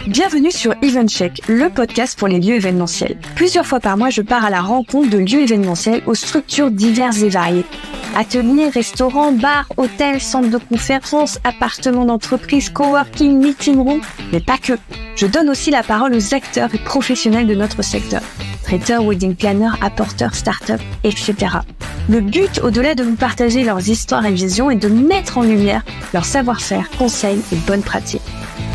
Bienvenue sur EventCheck, le podcast pour les lieux événementiels. Plusieurs fois par mois, je pars à la rencontre de lieux événementiels aux structures diverses et variées. Ateliers, restaurants, bars, hôtels, centres de conférences, appartements d'entreprise, coworking, meeting room, mais pas que. Je donne aussi la parole aux acteurs et professionnels de notre secteur. Traiteurs, wedding planners, apporteurs, start-up, etc. Le but, au-delà de vous partager leurs histoires et visions, est de mettre en lumière leur savoir-faire, conseils et bonnes pratiques.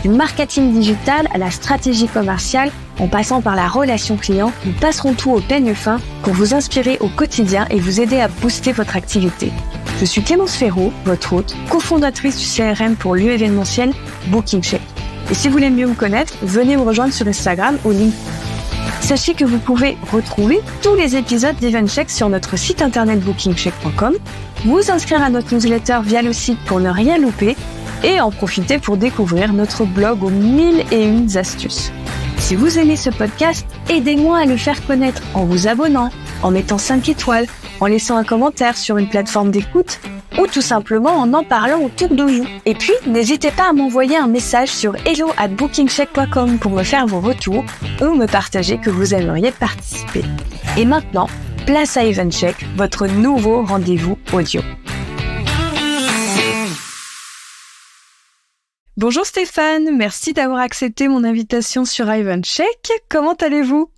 Du marketing digital à la stratégie commerciale, en passant par la relation client, nous passerons tout au peigne fin pour vous inspirer au quotidien et vous aider à booster votre activité. Je suis Clémence Ferraud, votre hôte, cofondatrice du CRM pour lieu événementiel BookingCheck. Et si vous voulez mieux vous connaître, venez me rejoindre sur Instagram au link. Sachez que vous pouvez retrouver tous les épisodes d'EventCheck sur notre site internet bookingcheck.com, vous inscrire à notre newsletter via le site pour ne rien louper et en profiter pour découvrir notre blog aux 1001 astuces. Si vous aimez ce podcast, aidez-moi à le faire connaître en vous abonnant, en mettant 5 étoiles, en laissant un commentaire sur une plateforme d'écoute ou tout simplement en parlant autour de vous. Et puis, n'hésitez pas à m'envoyer un message sur hello@bookingcheck.com pour me faire vos retours ou me partager que vous aimeriez participer. Et maintenant, place à EventCheck, votre nouveau rendez-vous audio. Bonjour Stéphane, merci d'avoir accepté mon invitation sur EventCheck. Comment allez-vous ?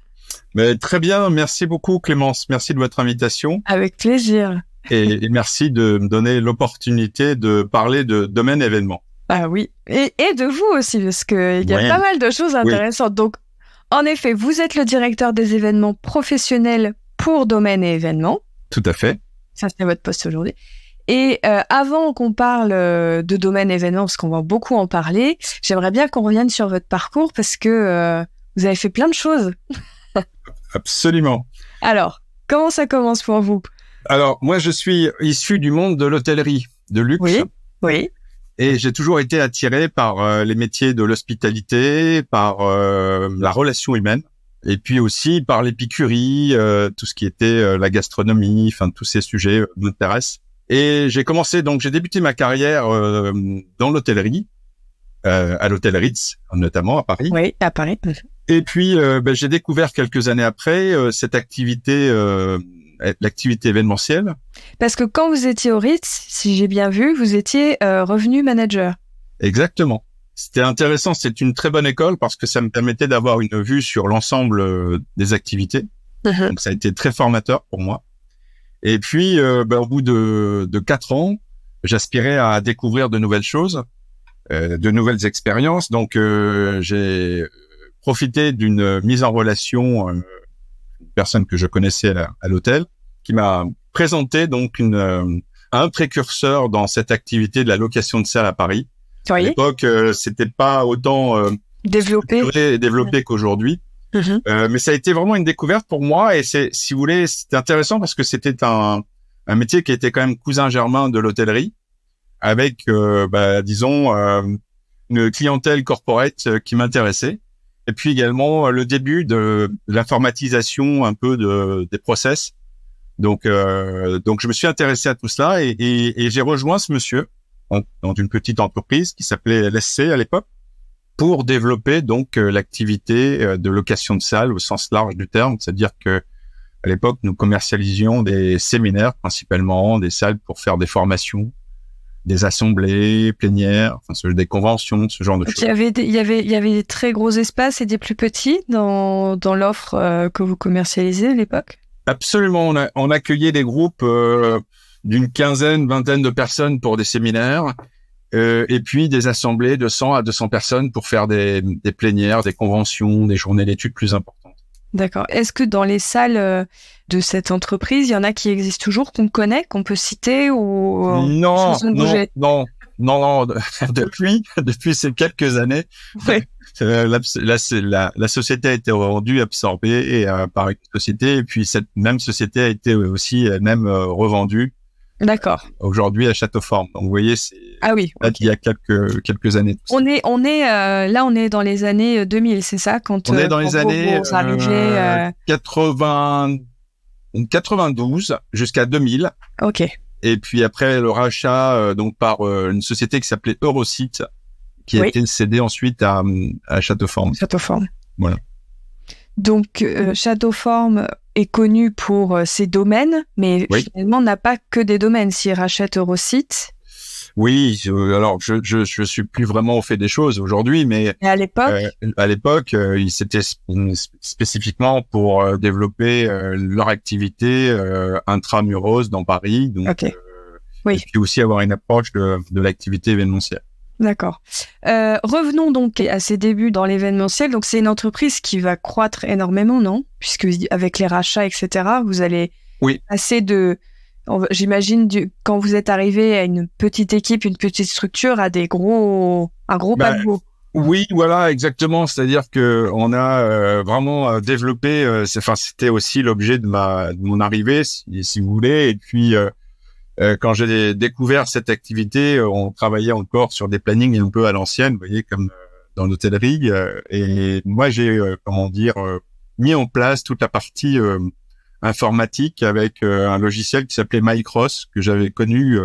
Très bien, merci beaucoup Clémence, merci de votre invitation. Avec plaisir. Et merci de me donner l'opportunité de parler de domaine événement. Ah oui, et de vous aussi, parce qu'il y a pas mal de choses intéressantes. Oui. Donc, en effet, vous êtes le directeur des événements professionnels pour domaine et événements. Tout à fait. Ça, c'est votre poste aujourd'hui. Et avant qu'on parle de domaine événement, parce qu'on va beaucoup en parler, j'aimerais bien qu'on revienne sur votre parcours parce que vous avez fait plein de choses. Absolument. Alors, comment ça commence pour vous ? Alors, moi, je suis issu du monde de l'hôtellerie, de luxe. Oui. Et j'ai toujours été attiré par les métiers de l'hospitalité, par la relation humaine, et puis aussi par l'épicurie, tout ce qui était la gastronomie, enfin, tous ces sujets m'intéressent. Et j'ai débuté ma carrière dans l'hôtellerie, à l'hôtel Ritz, notamment à Paris. Oui, à Paris. Et puis, j'ai découvert quelques années après cette activité, l'activité événementielle. Parce que quand vous étiez au Ritz, si j'ai bien vu, vous étiez revenu manager. Exactement. C'était intéressant, c'est une très bonne école parce que ça me permettait d'avoir une vue sur l'ensemble des activités. Donc, ça a été très formateur pour moi. Et puis, au bout de 4 ans, j'aspirais à découvrir de nouvelles choses, de nouvelles expériences. Donc, j'ai profité d'une mise en relation, une personne que je connaissais à l'hôtel, qui m'a présenté donc un précurseur dans cette activité de la location de salles à Paris. Oui. À l'époque, c'était pas autant développé qu'aujourd'hui. Mais ça a été vraiment une découverte pour moi et si vous voulez, c'était intéressant parce que c'était un métier qui était quand même cousin germain de l'hôtellerie avec, disons, une clientèle corporate qui m'intéressait. Et puis également le début de l'informatisation un peu des process. Donc je me suis intéressé à tout cela et j'ai rejoint ce monsieur dans une petite entreprise qui s'appelait LSC à l'époque, pour développer donc l'activité de location de salles au sens large du terme, c'est-à-dire que à l'époque nous commercialisions des séminaires principalement, des salles pour faire des formations, des assemblées plénières, des conventions, ce genre de choses. Il y avait des très gros espaces et des plus petits dans l'offre que vous commercialisez à l'époque ? Absolument, on accueillait des groupes d'une vingtaine de personnes pour des séminaires. Et puis des assemblées de 100 à 200 personnes pour faire des plénières, des conventions, des journées d'études plus importantes. D'accord. Est-ce que dans les salles de cette entreprise, il y en a qui existent toujours, qu'on connaît, qu'on peut citer ou Non. Depuis ces quelques années, la société a été revendue, absorbée par une société, et puis cette même société a été aussi elle-même revendue. D'accord. Aujourd'hui à Château-Forme. Donc vous voyez, c'est il y a quelques années. On est là, on est dans les années 2000, c'est ça, quand on est dans les années 92 jusqu'à 2000. Ok. Et puis après le rachat donc par une société qui s'appelait Eurosite, qui a été cédé ensuite à Châteauforme. Châteauforme. Voilà. Donc, Châteauforme est connu pour ses domaines, mais finalement n'a pas que des domaines. S'il rachète Eurosite. Oui, alors je suis plus vraiment au fait des choses aujourd'hui, mais à l'époque, c'était spécifiquement pour développer leur activité intramuros dans Paris, donc et puis aussi avoir une approche de l'activité événementielle. D'accord. Revenons donc à ses débuts dans l'événementiel. Donc c'est une entreprise qui va croître énormément, non ? Puisque avec les rachats, etc., vous allez passer de... J'imagine quand vous êtes arrivé à une petite équipe, une petite structure, à un gros paquebot. Oui, voilà, exactement. C'est-à-dire que on a vraiment développé. C'était aussi l'objet de mon arrivée, si vous voulez. Et puis quand j'ai découvert cette activité, on travaillait encore sur des plannings un peu à l'ancienne, vous voyez, comme dans l'hôtellerie. Et moi, j'ai mis en place toute la partie informatique avec un logiciel qui s'appelait MyCross, que j'avais connu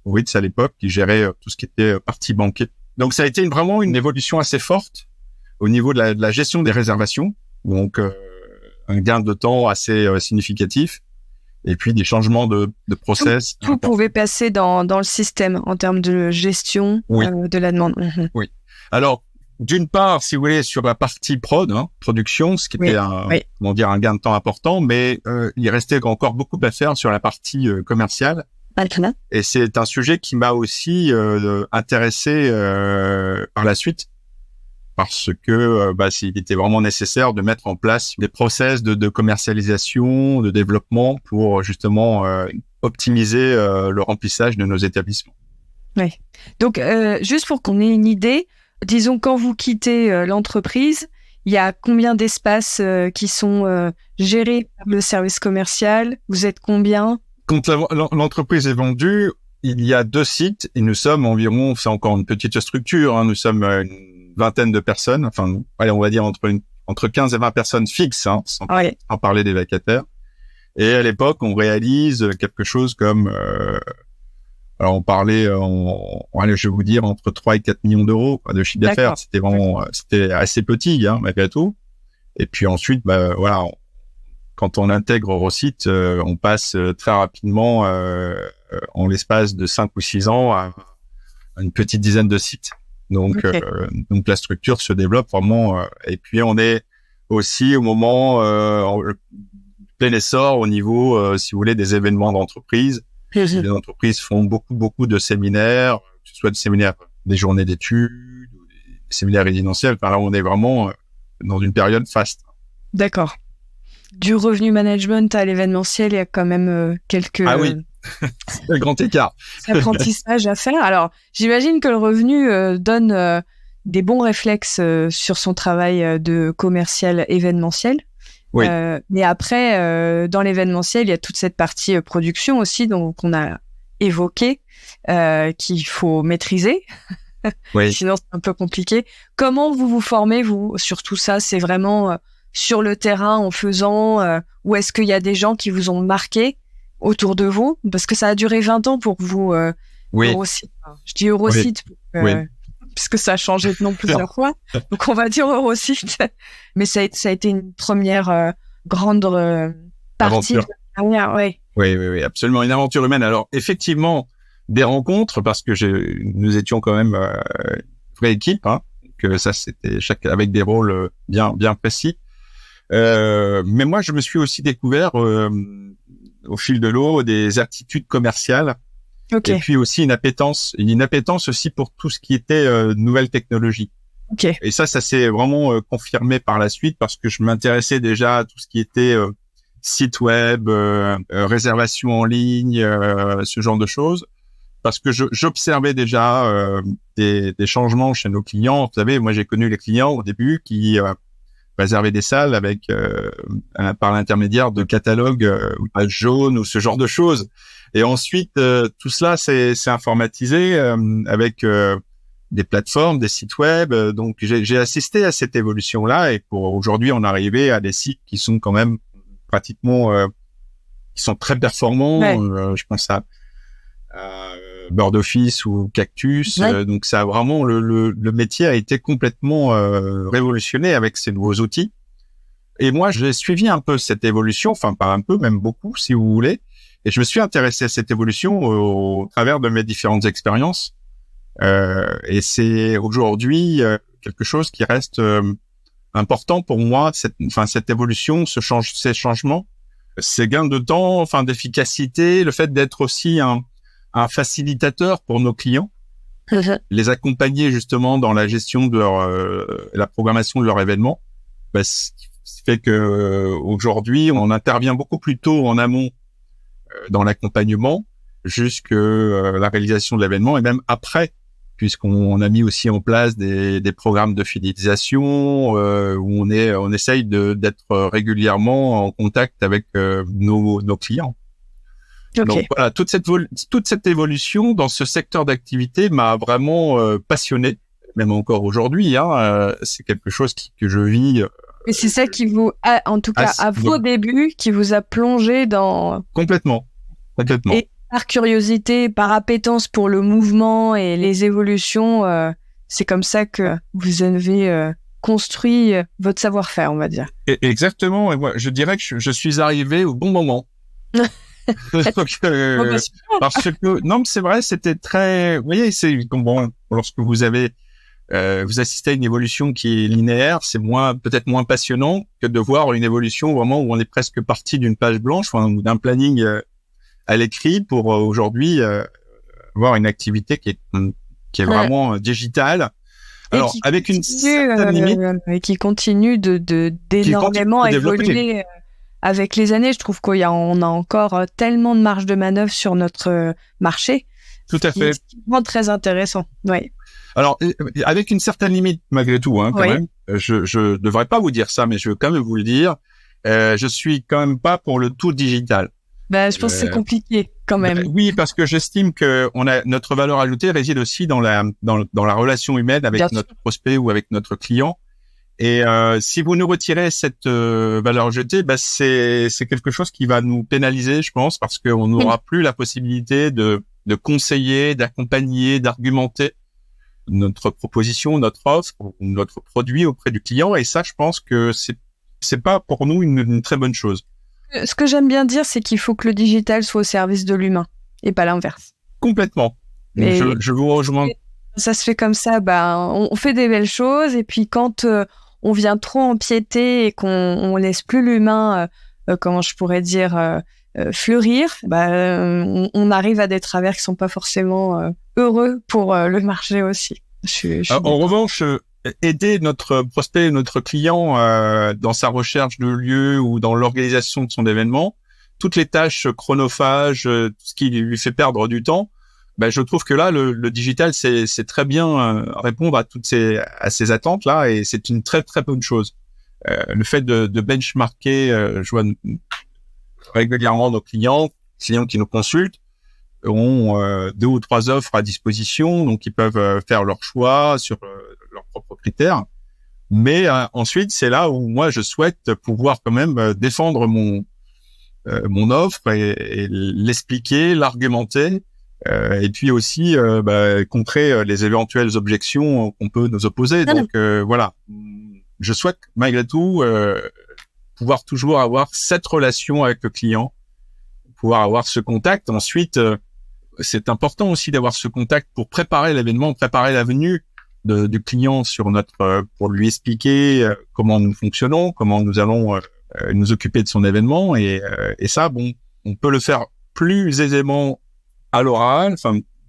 au Ritz à l'époque, qui gérait tout ce qui était partie banquet. Donc ça a été vraiment une évolution assez forte au niveau de la gestion des réservations, donc un gain de temps assez significatif, et puis des changements de process. Tout pouvait passer dans le système en termes de gestion de la demande. Oui. Alors, d'une part, si vous voulez, sur la partie production, ce qui était un gain de temps important, mais il restait encore beaucoup à faire sur la partie commerciale. Et c'est un sujet qui m'a aussi intéressé par la suite, parce que il était vraiment nécessaire de mettre en place des process de commercialisation, de développement pour justement optimiser le remplissage de nos établissements. Oui. Donc, juste pour qu'on ait une idée, disons, quand vous quittez l'entreprise, il y a combien d'espaces qui sont gérés par le service commercial ? Vous êtes combien ? Quand l'entreprise est vendue, il y a 2 sites et nous sommes environ, c'est encore une petite structure, nous sommes une vingtaine de personnes, enfin, on va dire entre 15 et 20 personnes fixes, sans parler des vacataires. Et à l'époque, on réalise quelque chose comme... alors on parlait, je vais vous dire, entre 3 et 4 millions d'euros de chiffre d'affaires. C'était vraiment, c'était assez petit, malgré tout. Et puis ensuite, quand on intègre Eurosite, on passe très rapidement, en l'espace de 5 ou 6 ans, à une petite dizaine de sites. Donc la structure se développe vraiment. Et puis on est aussi au moment plein essor au niveau, si vous voulez, des événements d'entreprise. Les entreprises font beaucoup de séminaires, que ce soit des séminaires, des journées d'études, ou des séminaires résidentiels. Enfin, là, on est vraiment dans une période faste. D'accord. Du revenu management à l'événementiel, il y a quand même quelques... Ah oui, c'est un grand écart. Apprentissage à faire. Alors, j'imagine que le revenu donne des bons réflexes sur son travail de commercial événementiel. Oui. Mais après, dans l'événementiel, il y a toute cette partie production aussi, donc on a évoqué, qu'il faut maîtriser. Oui. Sinon, c'est un peu compliqué. Comment vous vous formez, vous, sur tout ça ? C'est vraiment sur le terrain en faisant, ou est-ce qu'il y a des gens qui vous ont marqué autour de vous ? Parce que ça a duré 20 ans pour vous, Eurosite. Je dis Eurosite, puisque ça a changé de nom plusieurs fois. Donc, on va dire Eurosite. Mais ça a été une première grande partie de la carrière. Oui, absolument. Une aventure humaine. Alors, effectivement, des rencontres, parce que nous étions quand même une vraie équipe, que ça, c'était avec des rôles bien précis. Mais moi, je me suis aussi découvert au fil de l'eau des aptitudes commerciales. Et puis aussi une appétence aussi pour tout ce qui était nouvelles technologies. Et ça s'est vraiment confirmé par la suite, parce que je m'intéressais déjà à tout ce qui était site web, réservation en ligne, ce genre de choses, parce que j'observais déjà des changements chez nos clients. Vous savez, moi j'ai connu les clients au début qui réservaient des salles avec par l'intermédiaire de catalogues pages jaunes ou ce genre de choses. Et ensuite, tout cela c'est informatisé avec des plateformes, des sites web. Donc, j'ai assisté à cette évolution-là. Et pour aujourd'hui, on est arrivé à des sites qui sont quand même pratiquement, qui sont très performants. Je pense à Bird Office ou Cactus. Ouais. Donc ça a vraiment le métier a été complètement révolutionné avec ces nouveaux outils. Et moi, j'ai suivi un peu cette évolution, enfin pas un peu, même beaucoup, si vous voulez. Et je me suis intéressé à cette évolution au travers de mes différentes expériences. Et c'est aujourd'hui quelque chose qui reste important pour moi. Cette évolution, ces changements, ces gains de temps, enfin d'efficacité, le fait d'être aussi un facilitateur pour nos clients, les accompagner justement dans la gestion de la programmation de leur événement. Ce fait que aujourd'hui, on intervient beaucoup plus tôt en amont dans l'accompagnement jusque la réalisation de l'événement et même après, puisqu'on a mis aussi en place des programmes de fidélisation où on essaye d'être régulièrement en contact avec nos clients. Okay. Donc voilà, toute cette évolution dans ce secteur d'activité m'a vraiment passionné, même encore aujourd'hui. C'est quelque chose que je vis. Et c'est ça qui vous, en tout cas à vos débuts, qui vous a plongé dans... Complètement. Et par curiosité, par appétence pour le mouvement et les évolutions, c'est comme ça que vous avez construit votre savoir-faire, on va dire. Exactement. Et moi, je dirais que je suis arrivé au bon moment. Parce que non, mais c'est vrai, c'était très. Vous voyez, c'est bon lorsque vous assistez à une évolution qui est linéaire, c'est peut-être moins passionnant que de voir une évolution vraiment où on est presque parti d'une page blanche ou d'un planning à l'écrit pour aujourd'hui avoir une activité qui est vraiment digitale. Alors avec une certaine limite et qui continue d'énormément évoluer avec les années. Je trouve qu'on a encore tellement de marge de manœuvre sur notre marché. Tout à fait. Ce qui rend très intéressant. Oui. Alors, avec une certaine limite, malgré tout, quand même. Je devrais pas vous dire ça, mais je veux quand même vous le dire. Je suis quand même pas pour le tout digital. Je pense que c'est compliqué, quand même. Oui, parce que j'estime que notre valeur ajoutée réside aussi dans la relation humaine avec notre prospect ou avec notre client. Et si vous nous retirez cette valeur ajoutée, c'est quelque chose qui va nous pénaliser, je pense, parce qu'on n'aura plus la possibilité de conseiller, d'accompagner, d'argumenter notre proposition, notre offre, notre produit auprès du client. Et ça, je pense que c'est pas pour nous une très bonne chose. Ce que j'aime bien dire, c'est qu'il faut que le digital soit au service de l'humain et pas l'inverse. Complètement. Je vous rejoins. Ça se fait comme ça, on fait des belles choses et puis quand on vient trop empiéter et qu'on laisse plus l'humain, comment je pourrais dire, fleurir, on arrive à des travers qui sont pas forcément heureux pour le marché aussi. En revanche, aider notre prospect, notre client dans sa recherche de lieu ou dans l'organisation de son événement, toutes les tâches chronophages, tout ce qui lui fait perdre du temps, je trouve que là, le digital, c'est très bien répondre à ces attentes-là, et c'est une très très bonne chose. Le fait de benchmarker, je vois régulièrement nos clients qui nous consultent ont 2 ou 3 offres à disposition, donc ils peuvent faire leur choix sur leurs propres critères. Mais ensuite, c'est là où moi je souhaite pouvoir quand même défendre mon offre et l'expliquer, l'argumenter. Et puis aussi contrer les éventuelles objections qu'on peut nous opposer. Donc voilà, je souhaite malgré tout pouvoir toujours avoir cette relation avec le client, pouvoir avoir ce contact. Ensuite, c'est important aussi d'avoir ce contact pour préparer l'événement, préparer la venue du client pour lui expliquer comment nous fonctionnons, comment nous allons nous occuper de son événement. Et ça, on peut le faire plus aisément à l'oral,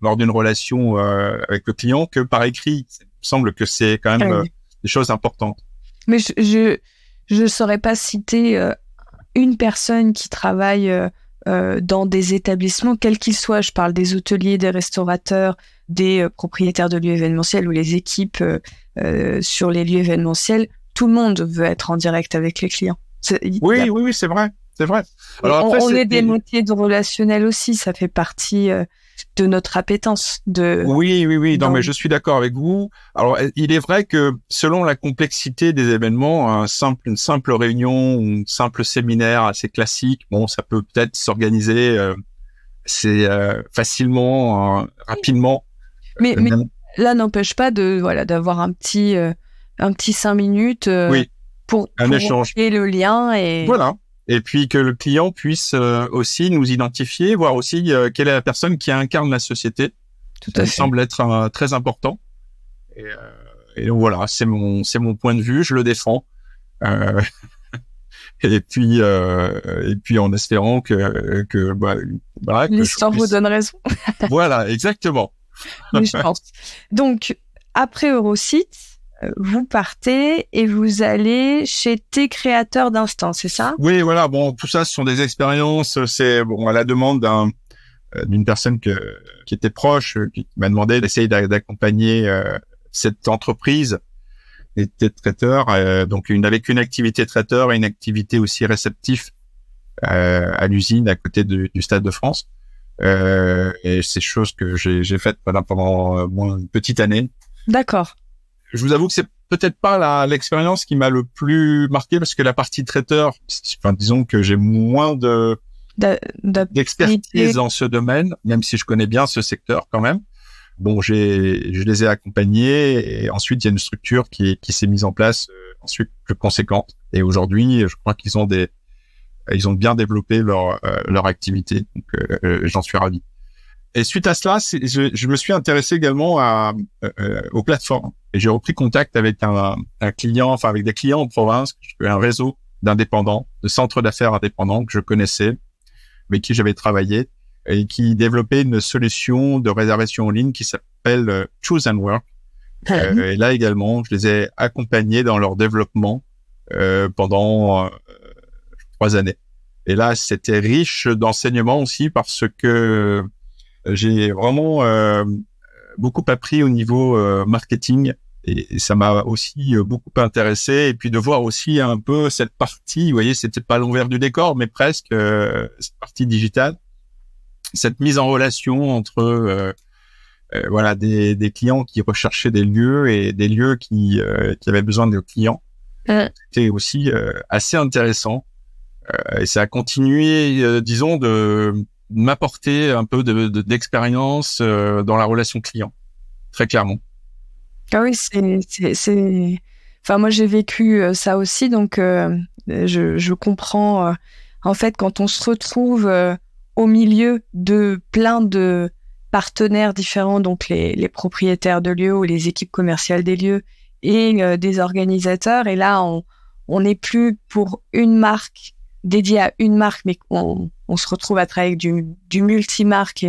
lors d'une relation avec le client, que par écrit. Il me semble que c'est quand même des choses importantes. Mais je saurais pas citer une personne qui travaille dans des établissements, quels qu'ils soient. Je parle des hôteliers, des restaurateurs, des propriétaires de lieux événementiels ou les équipes sur les lieux événementiels. Tout le monde veut être en direct avec les clients. Oui, c'est vrai. C'est vrai. Alors après, on est des métiers de relationnel aussi, ça fait partie de notre appétence. Oui. Non, mais je suis d'accord avec vous. Alors, il est vrai que selon la complexité des événements, une simple réunion ou un simple séminaire assez classique, ça peut peut-être s'organiser c'est facilement, rapidement. Mais là, n'empêche pas d'avoir un petit 5 minutes pour échange. créer le lien et voilà. Et puis que le client puisse aussi nous identifier, voir aussi quelle est la personne qui incarne la société. Tout à fait. Ça semble être très important. Et donc voilà, c'est mon point de vue, je le défends. Et puis en espérant que l'histoire vous donne raison. Voilà, exactement. Mais je pense. Donc après Eurosite, vous partez et vous allez chez T Créateur d'Instant, c'est ça? Oui, voilà. Bon, tout ça, ce sont des expériences. C'est à la demande d'une personne qui était proche, qui m'a demandé d'essayer d'accompagner cette entreprise était traiteur, donc avec une activité traiteur et une activité aussi réceptif à l'usine à côté du Stade de France. Et c'est chose que j'ai faite pendant une petite année. D'accord. Je vous avoue que c'est peut-être pas l'expérience qui m'a le plus marqué parce que la partie traiteur, disons que j'ai moins d'expertise dans ce domaine, même si je connais bien ce secteur quand même. Bon, je les ai accompagnés et ensuite il y a une structure qui s'est mise en place ensuite plus conséquente. Et aujourd'hui, je crois qu'ils ont ils ont bien développé leur activité. Donc, j'en suis ravi. Et suite à cela, je me suis intéressé également aux plateformes. Et j'ai repris contact avec un client, avec des clients en province, un réseau d'indépendants, de centres d'affaires indépendants que je connaissais, avec qui j'avais travaillé, et qui développait une solution de réservation en ligne qui s'appelle Choose and Work. Et là également, je les ai accompagnés dans leur développement pendant 3 années. Et là, c'était riche d'enseignements aussi parce que j'ai vraiment beaucoup appris au niveau marketing et ça m'a aussi beaucoup intéressé. Et puis de voir aussi un peu cette partie, vous voyez, c'était pas l'envers du décor, mais presque cette partie digitale. Cette mise en relation entre des clients qui recherchaient des lieux et des lieux qui avaient besoin de clients. C'était aussi assez intéressant et ça a continué, disons, de m'apporter un peu d'expérience dans la relation client, très clairement. Ah oui, c'est... Enfin, moi, j'ai vécu ça aussi, donc je comprends. En fait, quand on se retrouve au milieu de plein de partenaires différents, donc les propriétaires de lieux ou les équipes commerciales des lieux et des organisateurs. Et là, on n'est plus pour une marque dédiée à une marque, mais on se retrouve à travailler avec du multi-marque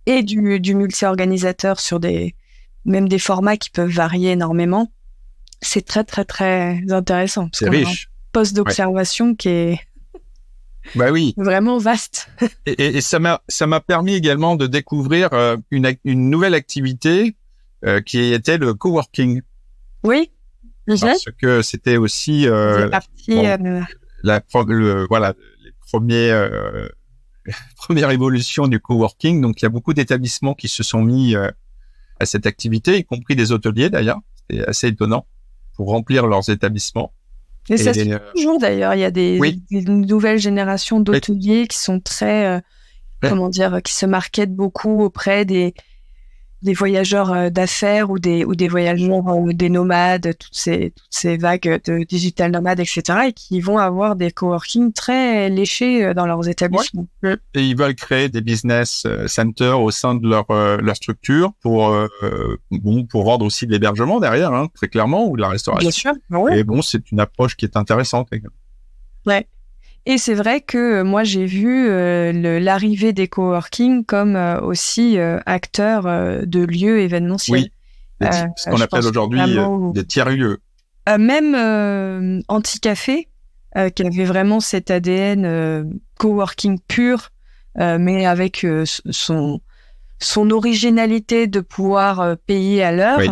et du multi-organisateur sur même des formats qui peuvent varier énormément. C'est très, très, très intéressant. C'est riche. Un poste d'observation qui est vraiment vaste. Et ça m'a permis également de découvrir une nouvelle activité qui était le coworking. Oui. Parce que c'était aussi les premières évolutions du coworking. Donc il y a beaucoup d'établissements qui se sont mis à cette activité, y compris des hôteliers d'ailleurs. C'était assez étonnant pour remplir leurs établissements. Et ça se fait toujours d'ailleurs. Il y a des nouvelles générations d'hôteliers qui sont très, qui se marketent beaucoup auprès des voyageurs d'affaires ou des voyageurs ou des nomades, toutes ces vagues de digital nomades, etc. et qui vont avoir des coworking très léchés dans leurs établissements. Ouais. Et ils veulent créer des business centers au sein de leur structure pour vendre aussi de l'hébergement derrière, très clairement, ou de la restauration. Bien sûr. Ouais. Et c'est une approche qui est intéressante. Ouais. Et c'est vrai que moi, j'ai vu l'arrivée des coworking comme aussi acteurs de lieux événementiels. Oui, ce qu'on appelle aujourd'hui des tiers-lieux. Même Anticafé, qui avait vraiment cet ADN coworking pur, mais avec son originalité de pouvoir payer à l'heure. Oui.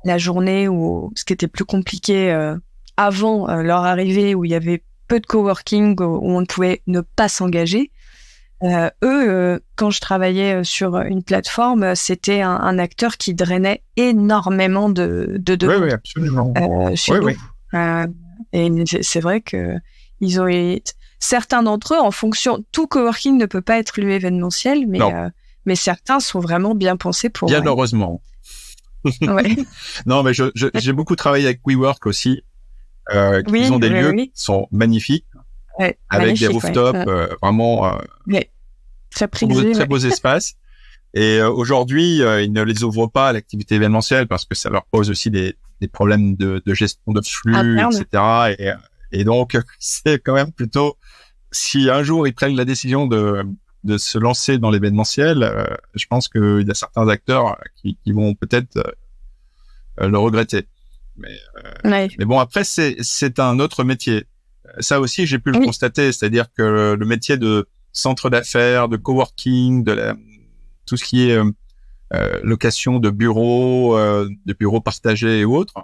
La journée ce qui était plus compliqué avant leur arrivée, où il y avait peu de coworking, où on pouvait ne pas s'engager. Quand je travaillais sur une plateforme, c'était un acteur qui drainait énormément de demandes. Oui, absolument. Chez nous. Et c'est vrai que certains d'entre eux, en fonction, tout coworking ne peut pas être lieu événementiel, mais certains sont vraiment bien pensés pour. Bien heureusement. Ouais. Non, mais j'ai beaucoup travaillé avec WeWork aussi. Ils ont des lieux qui sont magnifiques, avec des rooftops vraiment très beaux espaces. Et aujourd'hui, ils ne les ouvrent pas à l'activité événementielle parce que ça leur pose aussi des problèmes de gestion de flux, etc. Et donc, c'est quand même plutôt, si un jour ils prennent la décision de se lancer dans l'événementiel, je pense qu'il y a certains acteurs qui vont peut-être le regretter. Mais bon, après, c'est un autre métier. Ça aussi, j'ai pu le constater, c'est-à-dire que le métier de centre d'affaires, de coworking, tout ce qui est location de bureaux partagés et autres,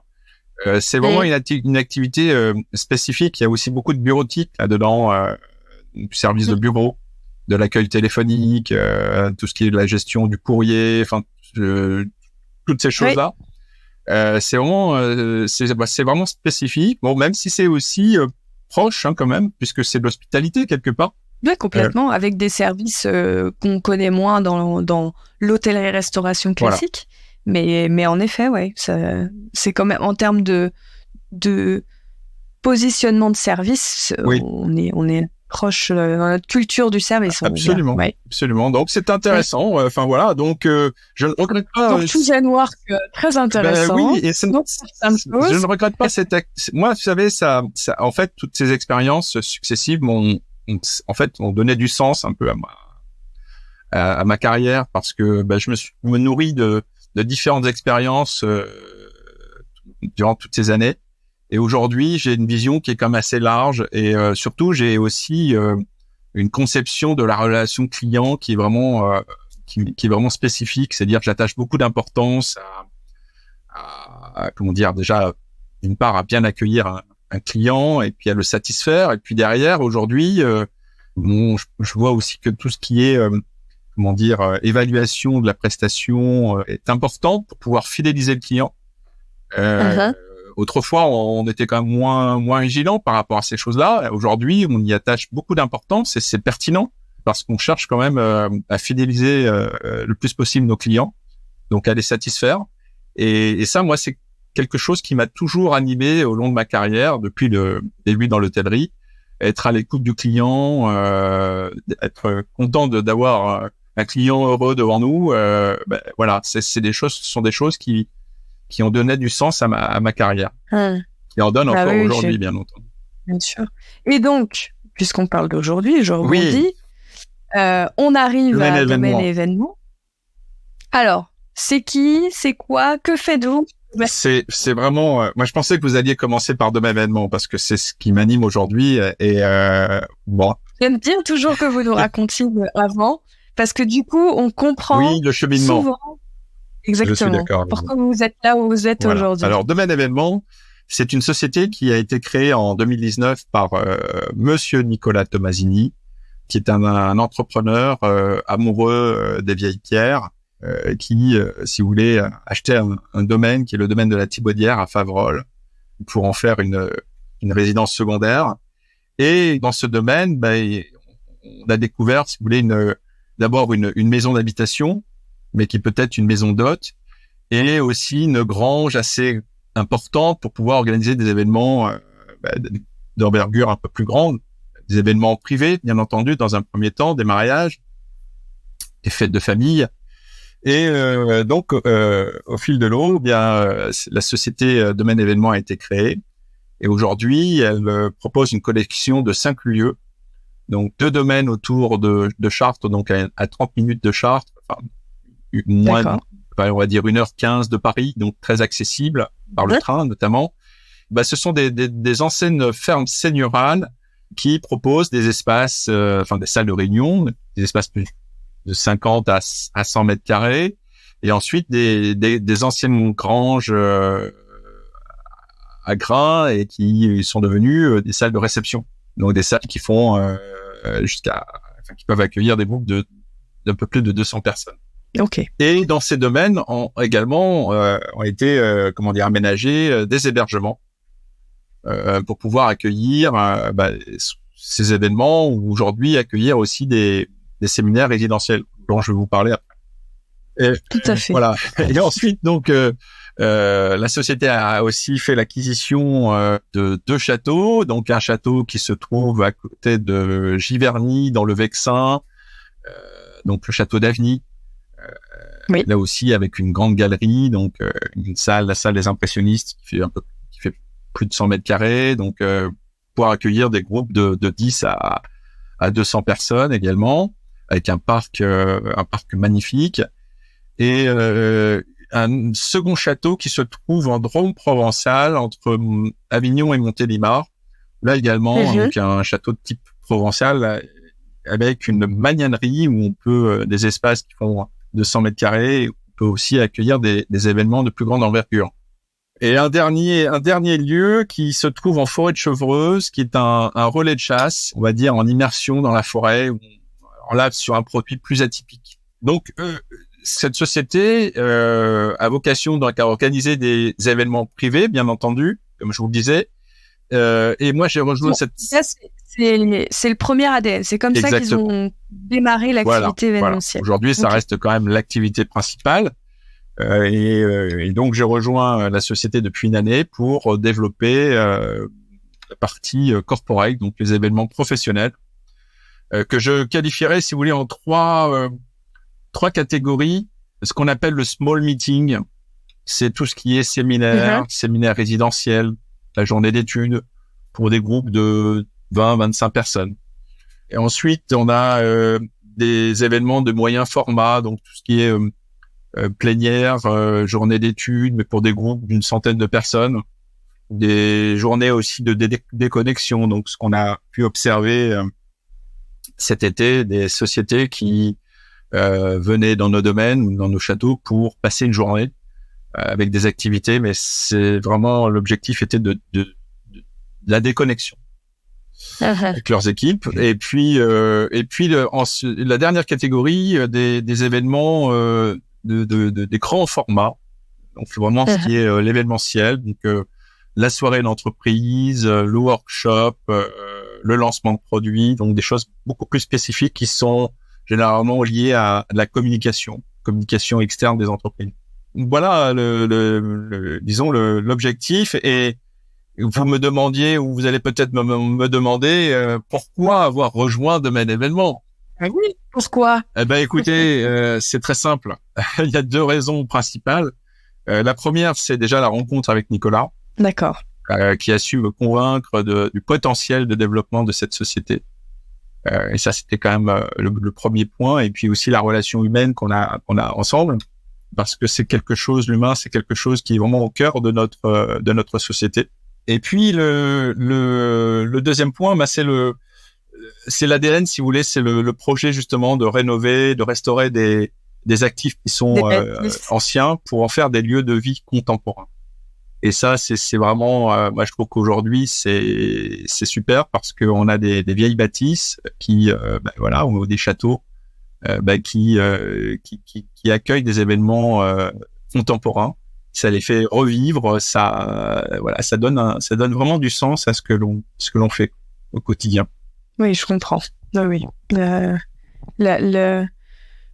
c'est vraiment une activité spécifique. Il y a aussi beaucoup de bureautique là-dedans, du service de bureau, de l'accueil téléphonique, tout ce qui est de la gestion du courrier, enfin toutes ces choses-là. C'est vraiment spécifique. Bon, même si c'est aussi proche quand même, puisque c'est de l'hospitalité quelque part. Oui, complètement, avec des services qu'on connaît moins dans l'hôtellerie-restauration classique. Voilà. Mais en effet, c'est quand même en termes de positionnement de service, on est proche dans notre culture du service. Absolument, absolument. Donc c'est intéressant. Enfin voilà, donc je ne regrette pas. Donc tout jeune work très intéressant. Oui, et je ne regrette pas cette. Moi, vous savez, ça, en fait, toutes ces expériences successives m'ont donné du sens un peu à ma carrière parce que je me nourris de différentes expériences durant toutes ces années. Et aujourd'hui, j'ai une vision qui est quand même assez large et surtout, j'ai aussi une conception de la relation client qui est vraiment qui est vraiment spécifique. C'est-à-dire que j'attache beaucoup d'importance à comment dire, déjà d'une part à bien accueillir un client et puis à le satisfaire. Et puis derrière, aujourd'hui, je vois aussi que tout ce qui est évaluation de la prestation est important pour pouvoir fidéliser le client. Autrefois, on était quand même moins vigilant par rapport à ces choses-là. Aujourd'hui, on y attache beaucoup d'importance et c'est pertinent parce qu'on cherche quand même à fidéliser le plus possible nos clients, donc à les satisfaire. Et ça, moi, c'est quelque chose qui m'a toujours animé au long de ma carrière, depuis le début dans l'hôtellerie, être à l'écoute du client, être content d'avoir un client heureux devant nous. Voilà, ce sont des choses qui ont donné du sens à ma carrière, qui en donnent encore aujourd'hui, bien entendu. Bien sûr. Et donc, puisqu'on parle d'aujourd'hui, je rebondis, on arrive à domaine événement. Alors, c'est qui, c'est quoi, que faites-vous ? C'est vraiment. Moi, je pensais que vous alliez commencer par domaine événement parce que c'est ce qui m'anime aujourd'hui. Et bon. J'aime bien toujours que vous nous racontiez avant, parce que du coup, on comprend. Oui, le cheminement. Souvent. Exactement. Je suis d'accord. Pourquoi vous êtes là où vous êtes aujourd'hui ? Alors, Domaine Événement, c'est une société qui a été créée en 2019 par Monsieur Nicolas Tomasini, qui est un entrepreneur amoureux des vieilles pierres, qui, si vous voulez, a acheté un domaine qui est le domaine de la Thibaudière à Faverolles pour en faire une résidence secondaire. Et dans ce domaine, on a découvert, si vous voulez, d'abord une maison d'habitation, mais qui peut être une maison d'hôtes, et aussi une grange assez importante pour pouvoir organiser des événements d'envergure un peu plus grande, des événements privés, bien entendu, dans un premier temps, des mariages, des fêtes de famille. Et donc, au fil de l'eau, la société Domaine Événement a été créée, et aujourd'hui, elle propose une collection de 5 lieux, donc 2 domaines autour de Chartres, donc à 30 minutes de Chartres, enfin, on va dire 1h15 de Paris, donc très accessible par le train notamment. Ce sont des anciennes fermes seigneurales qui proposent des espaces, des salles de réunion, des espaces de 50 à 100 mètres carrés, et ensuite des anciennes granges à grains et qui sont devenues des salles de réception. Donc des salles qui font qui peuvent accueillir des groupes d'un peu plus de 200 personnes. Ok. Et dans ces domaines ont été aménagés des hébergements pour pouvoir accueillir ces événements ou aujourd'hui accueillir aussi des séminaires résidentiels dont je vais vous parler après. Et, tout à fait. Voilà. Et ensuite, donc, la société a aussi fait l'acquisition de 2 châteaux. Donc, un château qui se trouve à côté de Giverny, dans le Vexin, donc le château d'Aveny. Oui. Là aussi, avec une grande galerie, donc la salle des impressionnistes qui fait plus de 100 mètres carrés, donc pour accueillir des groupes de 10 à 200 personnes également, avec un parc magnifique. Et un second château qui se trouve en Drôme provençal entre Avignon et Montélimar. Là également, donc un château de type provençal avec une magnanerie où on peut des espaces qui font 200 mètres carrés. On peut aussi accueillir des événements de plus grande envergure. Et un dernier lieu qui se trouve en forêt de Chevreuse, qui est un relais de chasse, on va dire en immersion dans la forêt, où on lave sur un produit plus atypique. Donc cette société a vocation donc à organiser des événements privés, bien entendu, comme je vous le disais. Et moi, j'ai rejoint cette... C'est le premier ADN. C'est comme ça qu'ils ont démarré l'activité événementielle. Voilà. Aujourd'hui, ça reste quand même l'activité principale. Et donc, j'ai rejoint la société depuis une année pour développer la partie corporate, donc les événements professionnels, que je qualifierais, si vous voulez, en trois catégories. Ce qu'on appelle le small meeting, c'est tout ce qui est séminaire résidentiel, la journée d'études pour des groupes de 20-25 personnes. Et ensuite, on a des événements de moyen format, donc tout ce qui est plénière, journée d'études, mais pour des groupes d'une centaine de personnes. Des journées aussi de déconnexion, donc ce qu'on a pu observer cet été, des sociétés qui venaient dans nos domaines ou dans nos châteaux pour passer une journée avec des activités, mais c'est vraiment l'objectif était de la déconnexion avec leurs équipes. Et puis la dernière catégorie des événements des grands formats. Donc vraiment ce qui est l'événementiel, donc la soirée d'entreprise, le workshop, le lancement de produits, donc des choses beaucoup plus spécifiques qui sont généralement liées à la communication externe des entreprises. Voilà disons l'objectif. Et vous me demandiez, ou vous allez peut-être me demander pourquoi avoir rejoint Domaine Événement. Ah oui, pourquoi? Eh ben écoutez, c'est très simple. Il y a 2 raisons principales. La première, c'est déjà la rencontre avec Nicolas. D'accord. Qui a su me convaincre du potentiel de développement de cette société. Et ça, c'était quand même le premier point. Et puis aussi la relation humaine qu'on a ensemble, parce que c'est quelque chose, l'humain, c'est quelque chose qui est vraiment au cœur de notre société. Et puis le deuxième point, bah, c'est l'ADN, si vous voulez, c'est le projet justement de rénover, de restaurer des actifs qui sont anciens pour en faire des lieux de vie contemporains. Et ça, c'est vraiment, moi je trouve qu'aujourd'hui c'est super parce qu'on a des vieilles bâtisses qui, voilà, ou des châteaux, qui accueillent des événements contemporains. Ça les fait revivre, ça donne vraiment du sens à ce que l'on fait au quotidien. Oui, je comprends. Oui.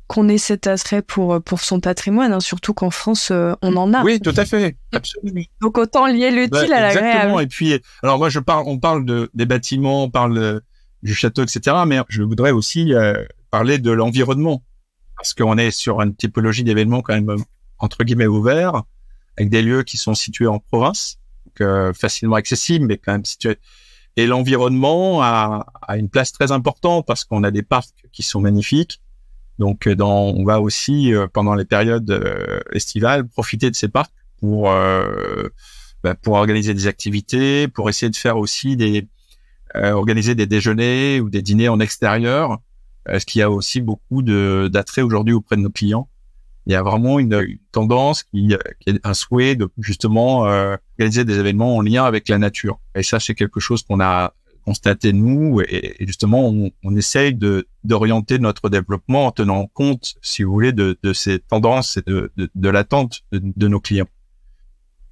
Qu'on ait cet attrait pour son patrimoine, hein, surtout qu'en France, on en a. Oui, tout à fait, absolument. Donc autant lier l'utile à l'agréable. Exactement. Et puis, alors moi, on parle des bâtiments, on parle du château, etc. Mais je voudrais aussi parler de l'environnement, parce qu'on est sur une typologie d'événements quand même entre guillemets ouverts, avec des lieux qui sont situés en province, donc facilement accessibles, mais quand même situés. Et l'environnement a une place très importante parce qu'on a des parcs qui sont magnifiques. Donc, on va aussi pendant les périodes estivales profiter de ces parcs pour organiser des activités, pour essayer de faire aussi organiser des déjeuners ou des dîners en extérieur, ce qui a aussi beaucoup d'attrait aujourd'hui auprès de nos clients. Il y a vraiment une tendance qui est un souhait de justement organiser des événements en lien avec la nature. Et ça, c'est quelque chose qu'on a constaté nous, et justement on essaye d'orienter notre développement en tenant compte, si vous voulez, de ces tendances et de l'attente de nos clients.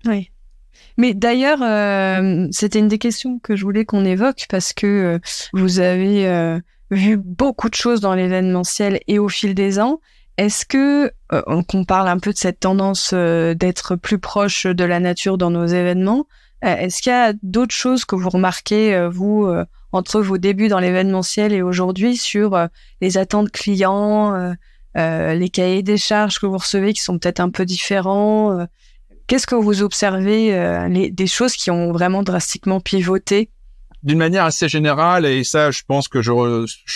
Oui. Mais d'ailleurs, c'était une des questions que je voulais qu'on évoque parce que vous avez vu beaucoup de choses dans l'événementiel et au fil des ans. Est-ce que, qu'on parle un peu de cette tendance d'être plus proche de la nature dans nos événements, est-ce qu'il y a d'autres choses que vous remarquez, vous, entre vos débuts dans l'événementiel et aujourd'hui, sur les attentes clients, les cahiers des charges que vous recevez qui sont peut-être un peu différents? Qu'est-ce que vous observez, des choses qui ont vraiment drastiquement pivoté? D'une manière assez générale, et ça, je pense que je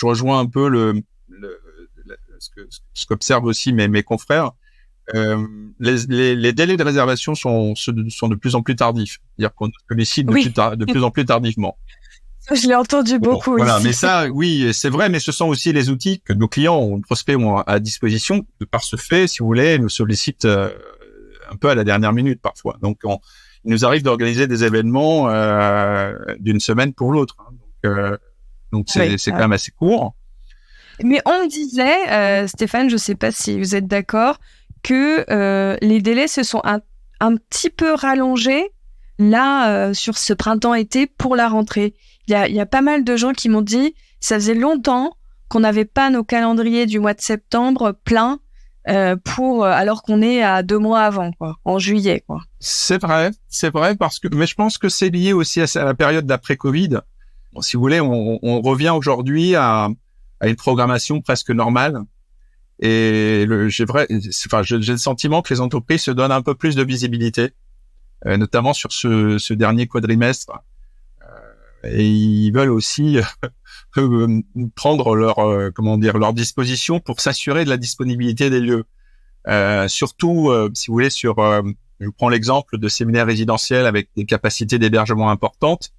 rejoins un peu ce qu'observent aussi mes confrères. Les délais de réservation sont de plus en plus tardifs. C'est-à-dire qu'on sollicite de plus en plus tardivement. Je l'ai entendu beaucoup voilà, ici. Mais ça, oui, c'est vrai, mais ce sont aussi les outils que nos clients, nos prospects ont à disposition. De par ce fait, si vous voulez, nous sollicitent un peu à la dernière minute parfois. Donc, il nous arrive d'organiser des événements d'une semaine pour l'autre. Donc c'est quand même assez court. Mais on disait, Stéphane, je ne sais pas si vous êtes d'accord, que les délais se sont un petit peu rallongés là sur ce printemps-été pour la rentrée. Il y a pas mal de gens qui m'ont dit ça faisait longtemps qu'on n'avait pas nos calendriers du mois de septembre pleins alors qu'on est à 2 mois avant, quoi, en juillet, quoi. C'est vrai mais je pense que c'est lié aussi à la période d'après-Covid. Bon, si vous voulez, on revient aujourd'hui à une programmation presque normale. Et j'ai le sentiment que les entreprises se donnent un peu plus de visibilité, notamment sur ce dernier quadrimestre. Et ils veulent aussi prendre leur disposition pour s'assurer de la disponibilité des lieux. Surtout, si vous voulez, je vous prends l'exemple de séminaires résidentiels avec des capacités d'hébergement importantes.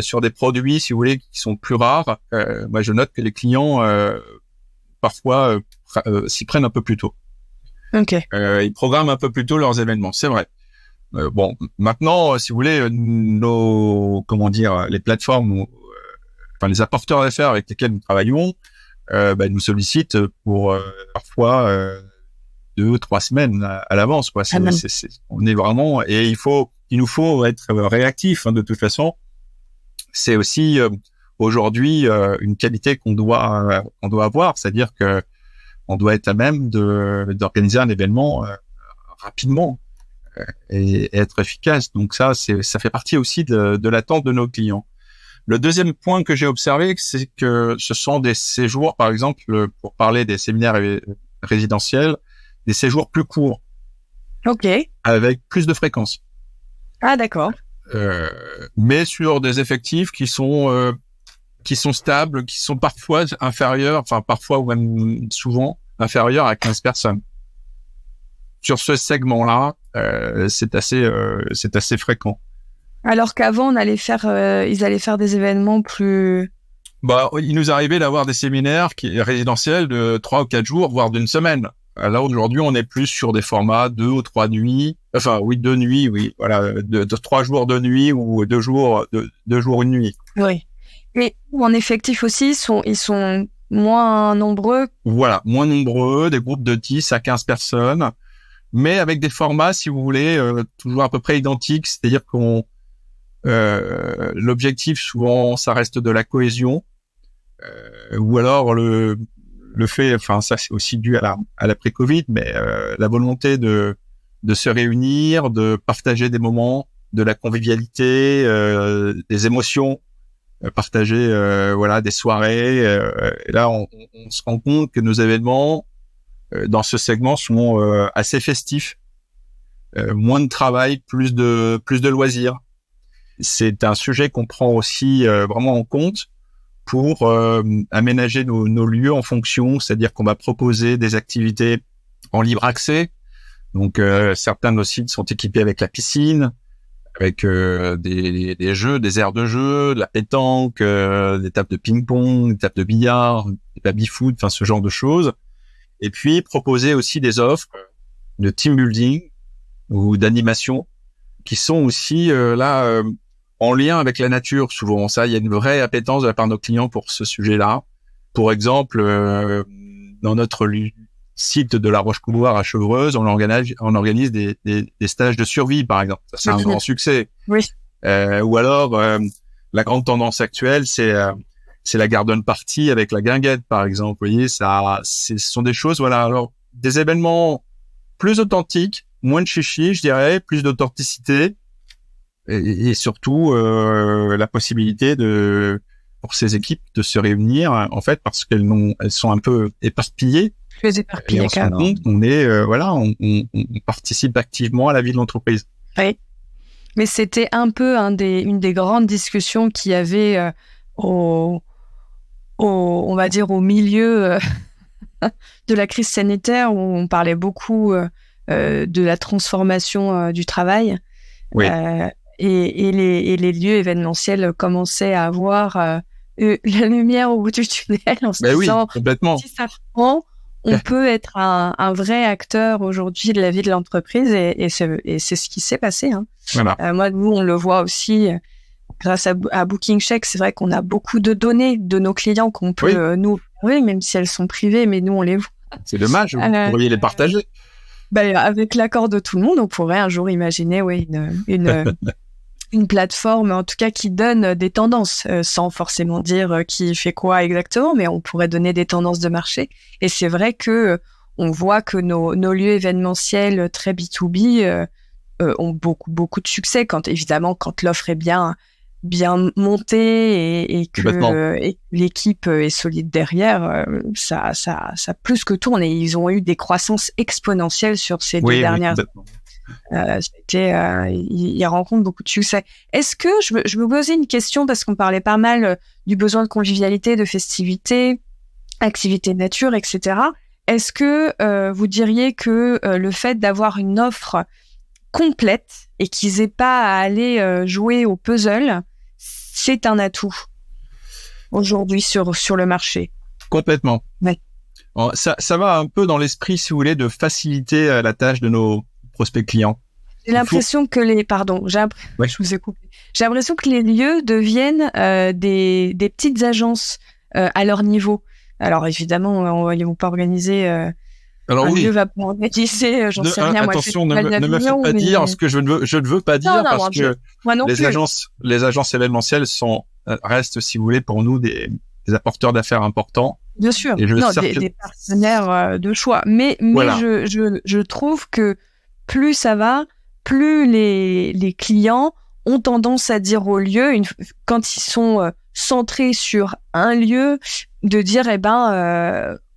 Sur des produits, si vous voulez, qui sont plus rares, moi je note que les clients parfois s'y prennent un peu plus tôt. Okay. Ils programment un peu plus tôt leurs événements, c'est vrai. Bon, maintenant, si vous voulez, les plateformes, les apporteurs d'affaires avec lesquels nous travaillons, nous sollicitent pour parfois 2-3 semaines à l'avance, quoi. On est vraiment, et il nous faut être réactifs, de toute façon. C'est aussi aujourd'hui une qualité qu'on doit avoir, c'est-à-dire que on doit être à même d'organiser un événement rapidement et être efficace. Donc ça fait partie aussi de l'attente de nos clients. Le deuxième point que j'ai observé, c'est que ce sont des séjours, par exemple, pour parler des séminaires résidentiels, des séjours plus courts. Ok. Avec plus de fréquence. Ah, d'accord. Mais sur des effectifs qui sont stables, qui sont parfois parfois ou même souvent inférieurs à 15 personnes. Sur ce segment-là, c'est assez fréquent. Alors qu'avant, ils allaient faire des événements plus... Il nous arrivait d'avoir des séminaires résidentiels de 3 ou 4 jours, voire d'une semaine. Alors aujourd'hui, on est plus sur des formats 2 ou 3 nuits. 2 nuits, oui. Voilà, de 3 jours de nuit ou 2 jours, 2 jours une nuit. Oui. Et en effectif aussi, ils sont moins nombreux. Voilà, moins nombreux, des groupes de 10 à 15 personnes, mais avec des formats, si vous voulez, toujours à peu près identiques. C'est-à-dire l'objectif, souvent, ça reste de la cohésion, ou alors le fait, ça c'est aussi dû à l'après-Covid, mais la volonté de se réunir, de partager des moments, de la convivialité, des émotions, partager des soirées. Et là, on se rend compte que nos événements dans ce segment sont assez festifs, moins de travail, plus de loisirs. C'est un sujet qu'on prend aussi vraiment en compte pour aménager nos lieux en fonction, c'est-à-dire qu'on va proposer des activités en libre accès. Donc certains de nos sites sont équipés avec la piscine, avec des jeux, des aires de jeu, de la pétanque, des tables de ping-pong, des tables de billard, des baby-foot, ce genre de choses. Et puis proposer aussi des offres de team building ou d'animation qui sont aussi en lien avec la nature. Souvent, il y a une vraie appétence de la part de nos clients pour ce sujet-là. Pour exemple, dans notre site de La Roche-Couloir à Chevreuse, on organise des stages de survie, par exemple. Ça, c'est un grand succès. Oui. Ou alors, la grande tendance actuelle, c'est la garden party avec la guinguette, par exemple. Vous voyez, ce sont des choses, voilà. Alors, des événements plus authentiques, moins de chichi, je dirais, plus d'authenticité, et surtout la possibilité pour ces équipes de se réunir, en fait, parce elles sont un peu éparpillées. Plus éparpillées. Et on se rend compte qu'on on participe activement à la vie de l'entreprise. Oui. Mais c'était un peu une des grandes discussions qu'il y avait on va dire au milieu de la crise sanitaire, où on parlait beaucoup de la transformation du travail. Oui. Et les lieux événementiels commençaient à avoir la lumière au bout du tunnel en se disant, complètement. Si ça prend, on peut être un vrai acteur aujourd'hui de la vie de l'entreprise, et c'est ce qui s'est passé. Hein. Voilà. Nous, on le voit aussi grâce à BookingCheck. C'est vrai qu'on a beaucoup de données de nos clients qu'on peut nous trouver, même si elles sont privées, mais nous, on les voit. C'est dommage, vous pourriez les partager. Avec l'accord de tout le monde, on pourrait un jour imaginer une plateforme, en tout cas, qui donne des tendances, sans forcément dire qui fait quoi exactement, mais on pourrait donner des tendances de marché. Et c'est vrai que on voit que nos lieux événementiels très B2B ont beaucoup de succès quand l'offre est bien montée et que l'équipe est solide derrière, ça plus que tourne, et ils ont eu des croissances exponentielles sur ces 2 dernières années. Ils rencontrent beaucoup de succès. Est-ce que je me posais une question, parce qu'on parlait pas mal du besoin de convivialité, de festivité, activité de nature, etc. Est-ce que vous diriez que le fait d'avoir une offre complète et qu'ils aient pas à aller jouer au puzzle, c'est un atout aujourd'hui sur le marché? Complètement. Ouais. Ça va un peu dans l'esprit, si vous voulez, de faciliter la tâche de nos prospects clients. J'ai l'impression que je vous ai coupé. J'ai l'impression que les lieux deviennent des petites agences à leur niveau. Alors évidemment, ils vont pas organiser. Lieu va pas organiser. J'en sais rien. Attention, ne me faites pas dire ce que je ne veux pas dire, parce que les agences événementielles restent, si vous voulez, pour nous des apporteurs d'affaires importants. Bien sûr. Des partenaires de choix. Mais voilà. Je trouve que plus ça va, plus les clients ont tendance à dire au lieu, quand ils sont centrés sur un lieu, de dire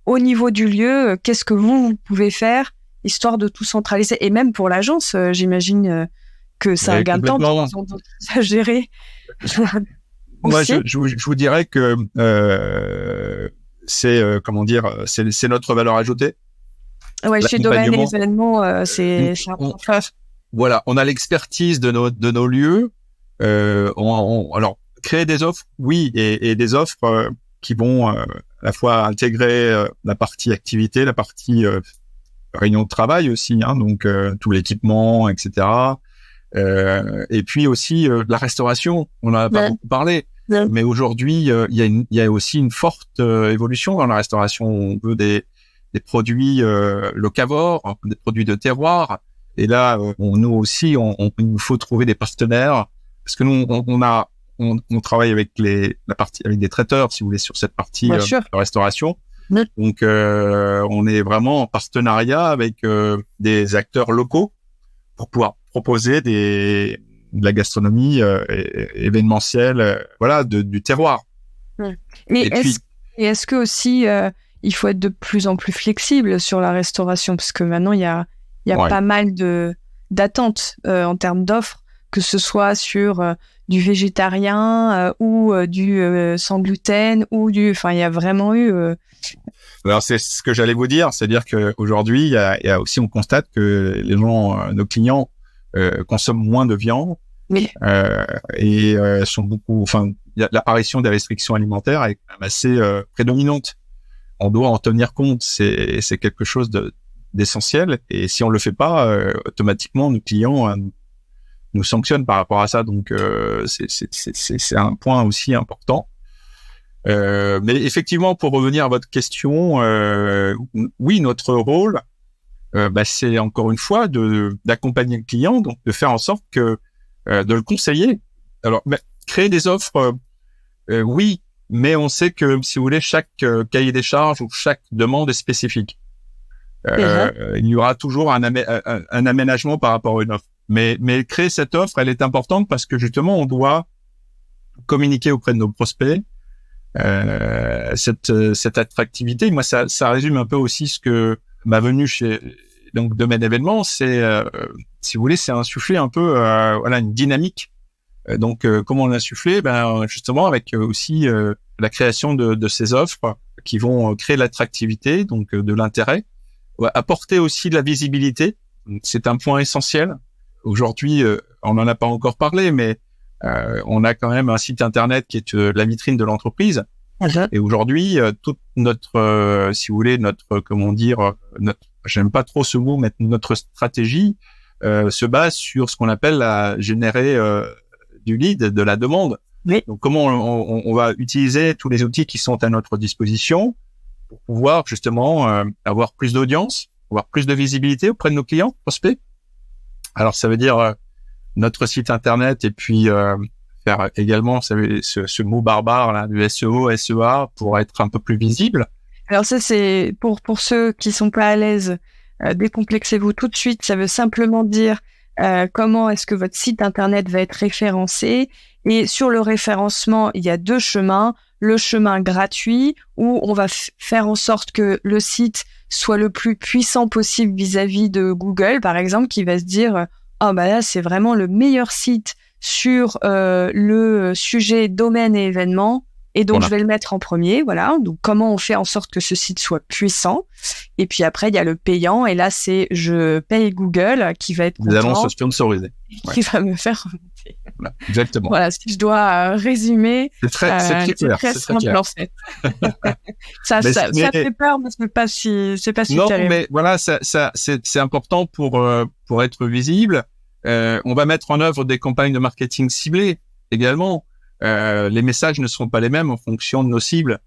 au niveau du lieu, qu'est-ce que vous pouvez faire, histoire de tout centraliser. Et même pour l'agence, j'imagine que c'est un gain de temps, qu'ils ont à gérer. Moi, je vous dirais que c'est notre valeur ajoutée. Ouais, chez Domaine et événements, c'est un Voilà, on a l'expertise de nos lieux. Alors, créer des offres, oui, et des offres qui vont à la fois intégrer la partie activité, la partie réunion de travail aussi, hein, donc tout l'équipement, etc. Et puis aussi la restauration, on en a pas beaucoup parlé, mais aujourd'hui il y a aussi une forte évolution dans la restauration. On veut des produits locavores, des produits de terroir, et là nous aussi il nous faut trouver des partenaires, parce que nous on travaille avec avec des traiteurs, si vous voulez, sur cette partie de restauration. Donc on est vraiment en partenariat avec des acteurs locaux pour pouvoir proposer de la gastronomie événementielle, du terroir. Mais est-ce que aussi il faut être de plus en plus flexible sur la restauration, parce que maintenant il y a pas mal d'attentes en termes d'offres, que ce soit sur du végétarien ou du sans gluten ou il y a vraiment eu. Alors c'est ce que j'allais vous dire, c'est-à-dire que aujourd'hui il y a aussi, on constate que les gens, nos clients consomment moins de viande, et sont beaucoup. Enfin, l'apparition des restrictions alimentaires est quand même assez prédominante. On doit en tenir compte. C'est quelque chose d'essentiel, et si on le fait pas, automatiquement nos clients nous sanctionnent par rapport à ça. Donc c'est un point aussi important. Mais effectivement, pour revenir à votre question, oui, notre rôle, c'est encore une fois d'accompagner le client, donc de faire en sorte que de le conseiller. Alors, créer des offres, oui, mais on sait que, si vous voulez, chaque cahier des charges ou chaque demande est spécifique. Il y aura toujours un aménagement par rapport à une offre. Mais créer cette offre, elle est importante parce que justement, on doit communiquer auprès de nos prospects cette attractivité. Moi, ça résume un peu aussi ce que ma venue chez donc Domaine Événements, c'est si vous voulez, c'est insuffler un peu une dynamique. Donc comment on l'insuffler? Justement avec aussi la création de ces offres qui vont créer l'attractivité, donc de l'intérêt, apporter aussi de la visibilité. C'est un point essentiel. Aujourd'hui, on n'en a pas encore parlé, mais on a quand même un site internet qui est la vitrine de l'entreprise. Et aujourd'hui, toute notre, si vous voulez, j'aime pas trop ce mot, mais notre stratégie se base sur ce qu'on appelle générer du lead, de la demande. Oui. Donc, comment on va utiliser tous les outils qui sont à notre disposition pour pouvoir justement avoir plus d'audience, avoir plus de visibilité auprès de nos clients, prospects. Alors, ça veut dire notre site internet et puis faire également, vous savez, ce mot barbare là, du SEO, SEA, pour être un peu plus visible. Alors ça, c'est pour ceux qui sont pas à l'aise, décomplexez-vous tout de suite. Ça veut simplement dire comment est-ce que votre site internet va être référencé. Et sur le référencement, il y a deux chemins. Le chemin gratuit, où on va faire en sorte que le site soit le plus puissant possible vis-à-vis de Google, par exemple, qui va se dire là, c'est vraiment le meilleur site sur le sujet domaine et événements. Et donc, Je vais le mettre en premier, voilà. Donc, comment on fait en sorte que ce site soit puissant? Et puis après, il y a le payant. Et là, c'est je paye Google qui va être content. Des annonces sponsorisées. Qui va me faire remonter. Voilà, exactement. Voilà, si je dois résumer. C'est très simple, en fait. ça fait peur, mais c'est pas si non, terrible. Mais voilà, c'est important pour être visible. On va mettre en œuvre des campagnes de marketing ciblées également. Les messages ne seront pas les mêmes en fonction de nos cibles.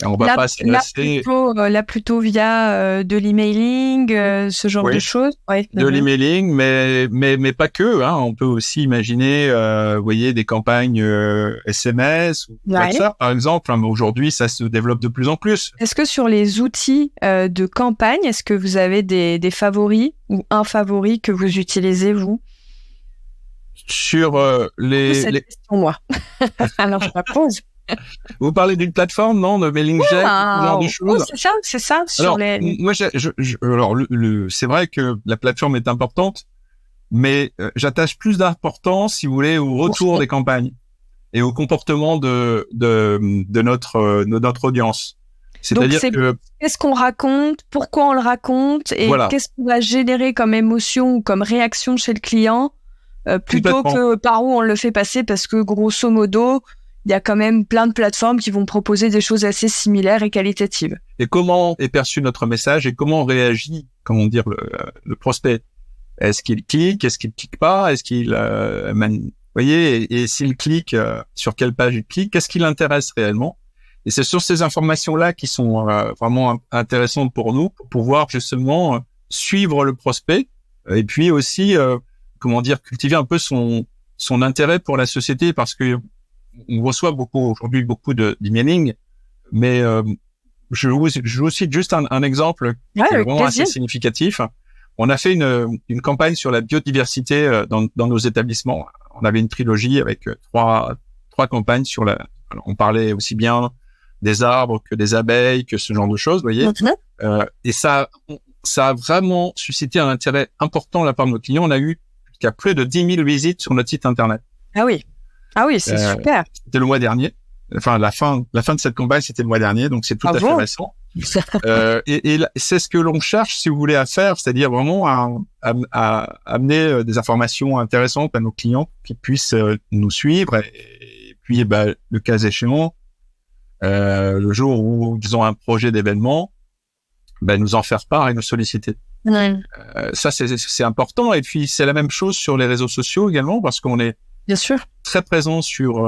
On va pas s'adresser... Là plutôt via de l'emailing, ce genre de choses. Ouais, de l'emailing, mais pas que. Hein. On peut aussi imaginer, vous voyez, des campagnes SMS ou WhatsApp, par exemple. Mais aujourd'hui, ça se développe de plus en plus. Est-ce que sur les outils de campagne, est-ce que vous avez des favoris ou un favori que vous utilisez, vous? Sur cette question, moi. Alors, je la pose. Vous parlez d'une plateforme, non, de MailingJet, ce genre de choses. C'est ça. Alors, moi, c'est vrai que la plateforme est importante, mais j'attache plus d'importance, si vous voulez, au retour des campagnes et au comportement de notre audience. C'est-à-dire que qu'est-ce qu'on raconte, pourquoi on le raconte, et qu'est-ce qu'on va générer comme émotion ou comme réaction chez le client, plutôt que par où on le fait passer, parce que grosso modo, il y a quand même plein de plateformes qui vont proposer des choses assez similaires et qualitatives. Et comment est perçu notre message et comment réagit, comment dire, le prospect? Est-ce qu'il clique? Est-ce qu'il clique pas? Est-ce qu'il, vous voyez, et s'il clique, sur quelle page il clique? Qu'est-ce qui l'intéresse réellement? Et c'est sur ces informations-là qui sont vraiment intéressantes pour nous, pour pouvoir justement suivre le prospect et puis aussi, cultiver un peu son intérêt pour la société, parce que on reçoit aujourd'hui beaucoup d'emailing, mais je vous cite juste un exemple qui est vraiment assez significatif. On a fait une campagne sur la biodiversité dans nos établissements. On avait une trilogie avec trois campagnes sur alors, on parlait aussi bien des arbres que des abeilles, que ce genre de choses, vous voyez. Et ça a vraiment suscité un intérêt important de la part de nos clients. On a eu jusqu'à plus de 10 000 visites sur notre site internet. Ah oui, c'est super. C'était le mois dernier. Enfin, la fin de cette campagne, c'était le mois dernier, donc c'est tout à fait récent. Et c'est ce que l'on cherche, si vous voulez, à faire, c'est-à-dire vraiment à amener des informations intéressantes à nos clients qui puissent nous suivre et puis, le cas échéant, le jour où ils ont un projet d'événement, nous en faire part et nous solliciter. Ça, c'est important. Et puis, c'est la même chose sur les réseaux sociaux également, parce qu'on est bien sûr très présent sur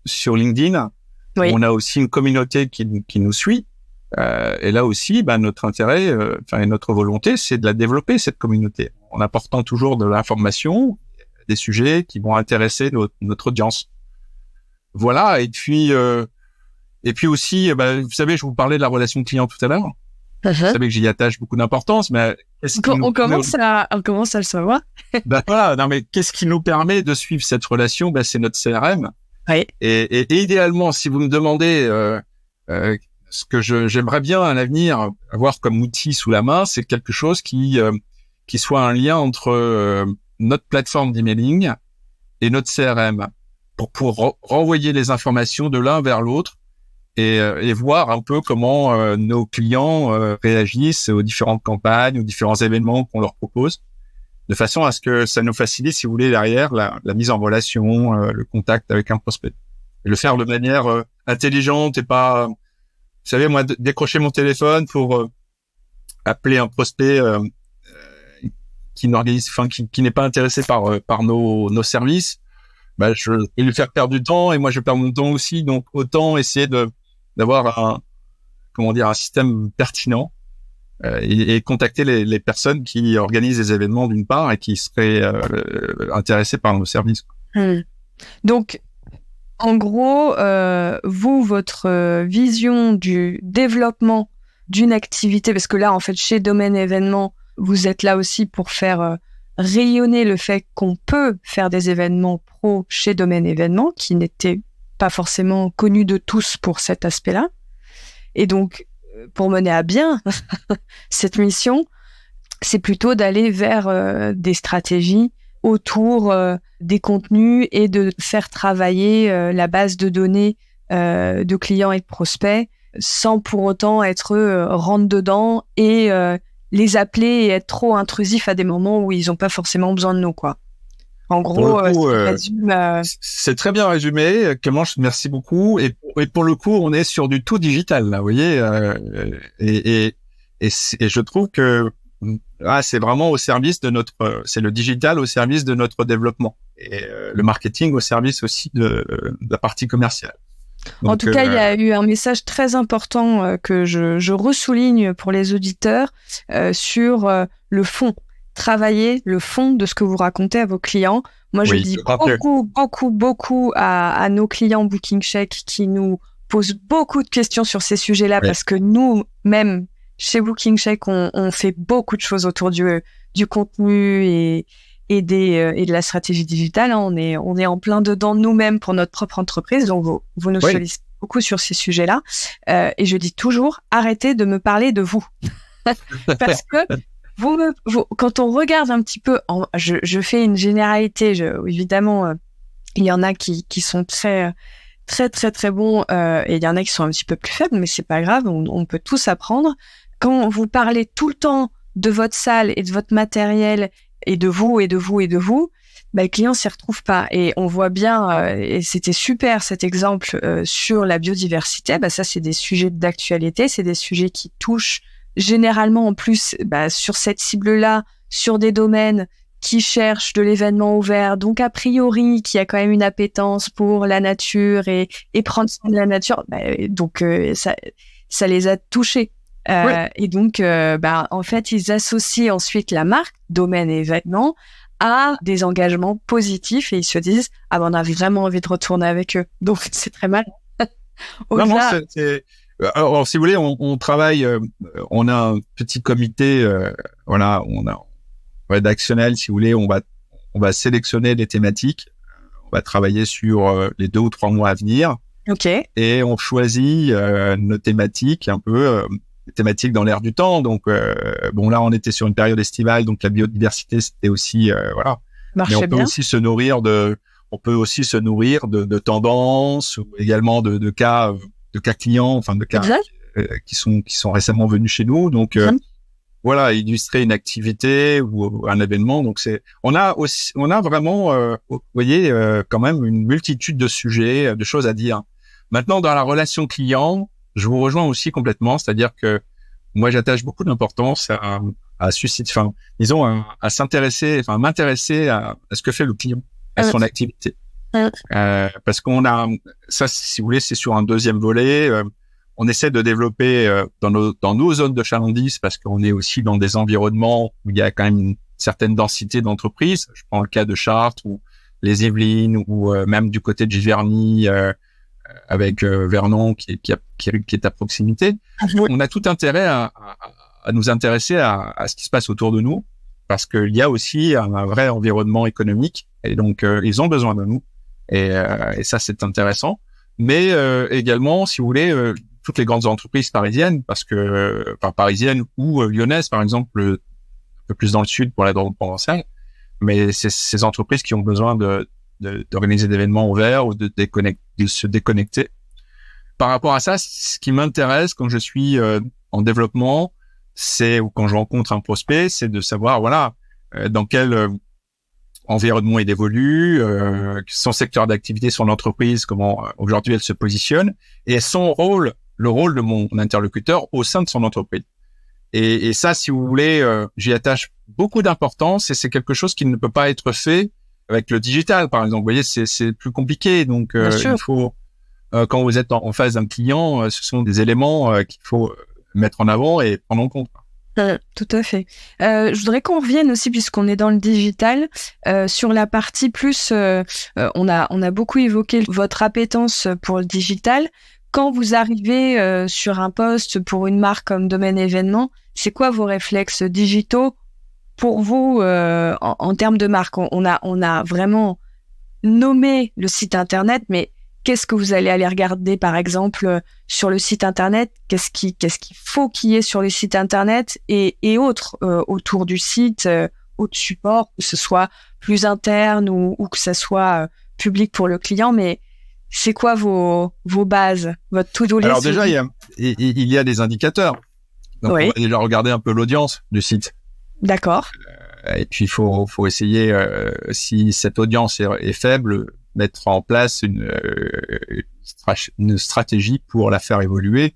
LinkedIn. Oui. On a aussi une communauté qui nous suit. Et là aussi, notre intérêt, et notre volonté, c'est de la développer, cette communauté, en apportant toujours de l'information, des sujets qui vont intéresser notre audience. Voilà. Et puis aussi, vous savez, je vous parlais de la relation client tout à l'heure. Vous savez que j'y attache beaucoup d'importance, mais on commence à le savoir. Voilà. Non, mais qu'est-ce qui nous permet de suivre cette relation? C'est notre CRM. Oui. Et idéalement, si vous me demandez ce que j'aimerais bien à l'avenir avoir comme outil sous la main, c'est quelque chose qui soit un lien entre notre plateforme d'emailing et notre CRM pour renvoyer les informations de l'un vers l'autre et voir un peu comment nos clients réagissent aux différentes campagnes, aux différents événements qu'on leur propose, de façon à ce que ça nous facilite, si vous voulez, derrière la mise en relation, le contact avec un prospect. Et le faire de manière intelligente et pas... Vous savez, moi, décrocher mon téléphone pour appeler un prospect qui n'est pas intéressé par nos services, je vais lui faire perdre du temps et moi je perds mon temps aussi. Donc autant essayer d'avoir un système pertinent et contacter les personnes qui organisent les événements d'une part et qui seraient intéressées par nos services. Donc en gros, vous, votre vision du développement d'une activité, parce que là, en fait, chez Domaine Événements, vous êtes là aussi pour faire rayonner le fait qu'on peut faire des événements pro chez Domaine Événements, qui n'étaient pas forcément connus de tous pour cet aspect-là. Et donc, pour mener à bien cette mission, c'est plutôt d'aller vers des stratégies autour des contenus et de faire travailler la base de données de clients et de prospects sans pour autant être rentre dedans et les appeler et être trop intrusif à des moments où ils n'ont pas forcément besoin de nous, quoi. En gros, c'est très bien résumé. Clémence, merci beaucoup. Et pour le coup, on est sur du tout digital, là, vous voyez. Et je trouve que c'est vraiment au service de c'est le digital au service de notre développement et le marketing au service aussi de la partie commerciale. Donc, en tout cas, il y a eu un message très important que je ressouligne pour les auditeurs sur le fond. Travailler le fond de ce que vous racontez à vos clients. Moi, je dis beaucoup à nos clients BookingCheck qui nous posent beaucoup de questions sur ces sujets-là parce que nous-mêmes, chez BookingCheck, on fait beaucoup de choses autour du contenu et de la stratégie digitale. On est en plein dedans nous-mêmes pour notre propre entreprise. Donc, vous nous sollicitez beaucoup sur ces sujets-là. Et je dis toujours, arrêtez de me parler de vous. Parce que quand on regarde un petit peu, je fais une généralité. Évidemment, il y en a qui sont très, très, très, très bons et il y en a qui sont un petit peu plus faibles, mais c'est pas grave. On peut tous apprendre. Quand vous parlez tout le temps de votre salle et de votre matériel et de vous, le client s'y retrouve pas. Et on voit bien, et c'était super cet exemple sur la biodiversité, ça c'est des sujets d'actualité, c'est des sujets qui touchent généralement en plus sur cette cible-là, sur des domaines qui cherchent de l'événement ouvert, donc a priori qui a quand même une appétence pour la nature et prendre soin de la nature, donc ça les a touchés. Et donc, en fait, ils associent ensuite la marque, domaine et événement, à des engagements positifs et ils se disent « Ah on a vraiment envie de retourner avec eux ». Donc, c'est très mal. Alors, si vous voulez, on travaille, on a un petit comité, on a rédactionnel, si vous voulez, on va sélectionner des thématiques, on va travailler sur les 2 ou 3 mois à venir. Ok. Et on choisit nos thématiques un peu... thématiques dans l'air du temps. Donc, là, on était sur une période estivale, donc la biodiversité, c'était aussi, Marchait mais on peut bien. aussi se nourrir de tendances ou également de cas clients, enfin de cas qui sont récemment venus chez nous. Donc, illustrer une activité ou un événement. Donc, on a vraiment, vous voyez, quand même une multitude de sujets, de choses à dire. Maintenant, dans la relation client, je vous rejoins aussi complètement, c'est-à-dire que moi, j'attache beaucoup d'importance à s'intéresser, m'intéresser à ce que fait le client, à son activité. Parce qu'on a ça, si vous voulez, c'est sur un deuxième volet. On essaie de développer dans nos zones de chalandise, parce qu'on est aussi dans des environnements où il y a quand même une certaine densité d'entreprises. Je prends le cas de Chartres ou les Yvelines, ou même du côté de Giverny, avec Vernon qui est à proximité. On a tout intérêt à nous intéresser à ce qui se passe autour de nous, parce qu'il y a aussi un vrai environnement économique, et donc ils ont besoin de nous, et ça c'est intéressant. Mais également, si vous voulez, toutes les grandes entreprises parisiennes, parisiennes ou lyonnaises par exemple, un peu plus dans le sud pour la Drôme-Provençale, mais c'est ces entreprises qui ont besoin d'organiser des événements ouverts ou de se déconnecter. Par rapport à ça, ce qui m'intéresse quand je suis en développement, ou quand je rencontre un prospect, c'est de savoir, dans quel environnement il évolue, son secteur d'activité, son entreprise, comment aujourd'hui elle se positionne, et le rôle de mon interlocuteur au sein de son entreprise. Et ça, si vous voulez, j'y attache beaucoup d'importance, et c'est quelque chose qui ne peut pas être fait avec le digital, par exemple. Vous voyez, c'est plus compliqué. Donc, il faut, quand vous êtes en face d'un client, ce sont des éléments qu'il faut mettre en avant et prendre en compte. Tout à fait. Je voudrais qu'on revienne aussi, puisqu'on est dans le digital, sur la partie plus. On a beaucoup évoqué votre appétence pour le digital. Quand vous arrivez sur un poste pour une marque comme Domaine Événement, c'est quoi vos réflexes digitaux pour vous en termes de marque? On a vraiment nommé le site internet, mais qu'est-ce que vous allez aller regarder, par exemple, sur le site internet? Qu'est-ce qu'il faut qu'il y ait sur le site internet et autres autour du site, autres supports, que ce soit plus interne ou que ce soit public pour le client, mais c'est quoi vos bases, votre to-do list? Alors déjà, il y a des indicateurs. Donc, on va déjà regarder un peu l'audience du site. D'accord. Et puis, il faut essayer, si cette audience est faible, mettre en place une stratégie pour la faire évoluer.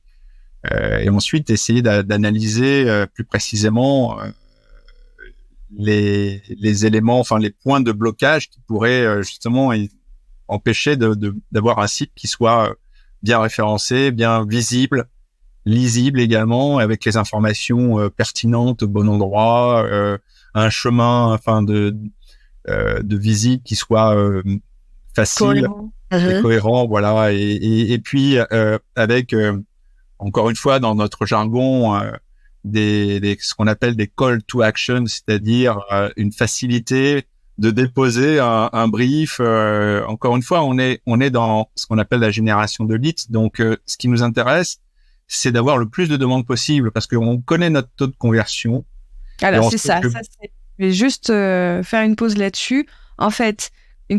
Et ensuite, essayer d'analyser plus précisément les éléments, enfin les points de blocage qui pourraient justement empêcher d'avoir un site qui soit bien référencé, bien visible, lisible également, avec les informations pertinentes au bon endroit, un chemin, enfin de visite qui soit facile et cohérent, voilà. Et puis avec encore une fois dans notre jargon ce qu'on appelle des call to action, c'est-à-dire une facilité de déposer un brief. Encore une fois, on est dans ce qu'on appelle la génération de leads. Donc, ce qui nous intéresse, c'est d'avoir le plus de demandes possible, parce qu'on connaît notre taux de conversion. Alors, c'est ça. Je vais juste faire une pause là-dessus. En fait,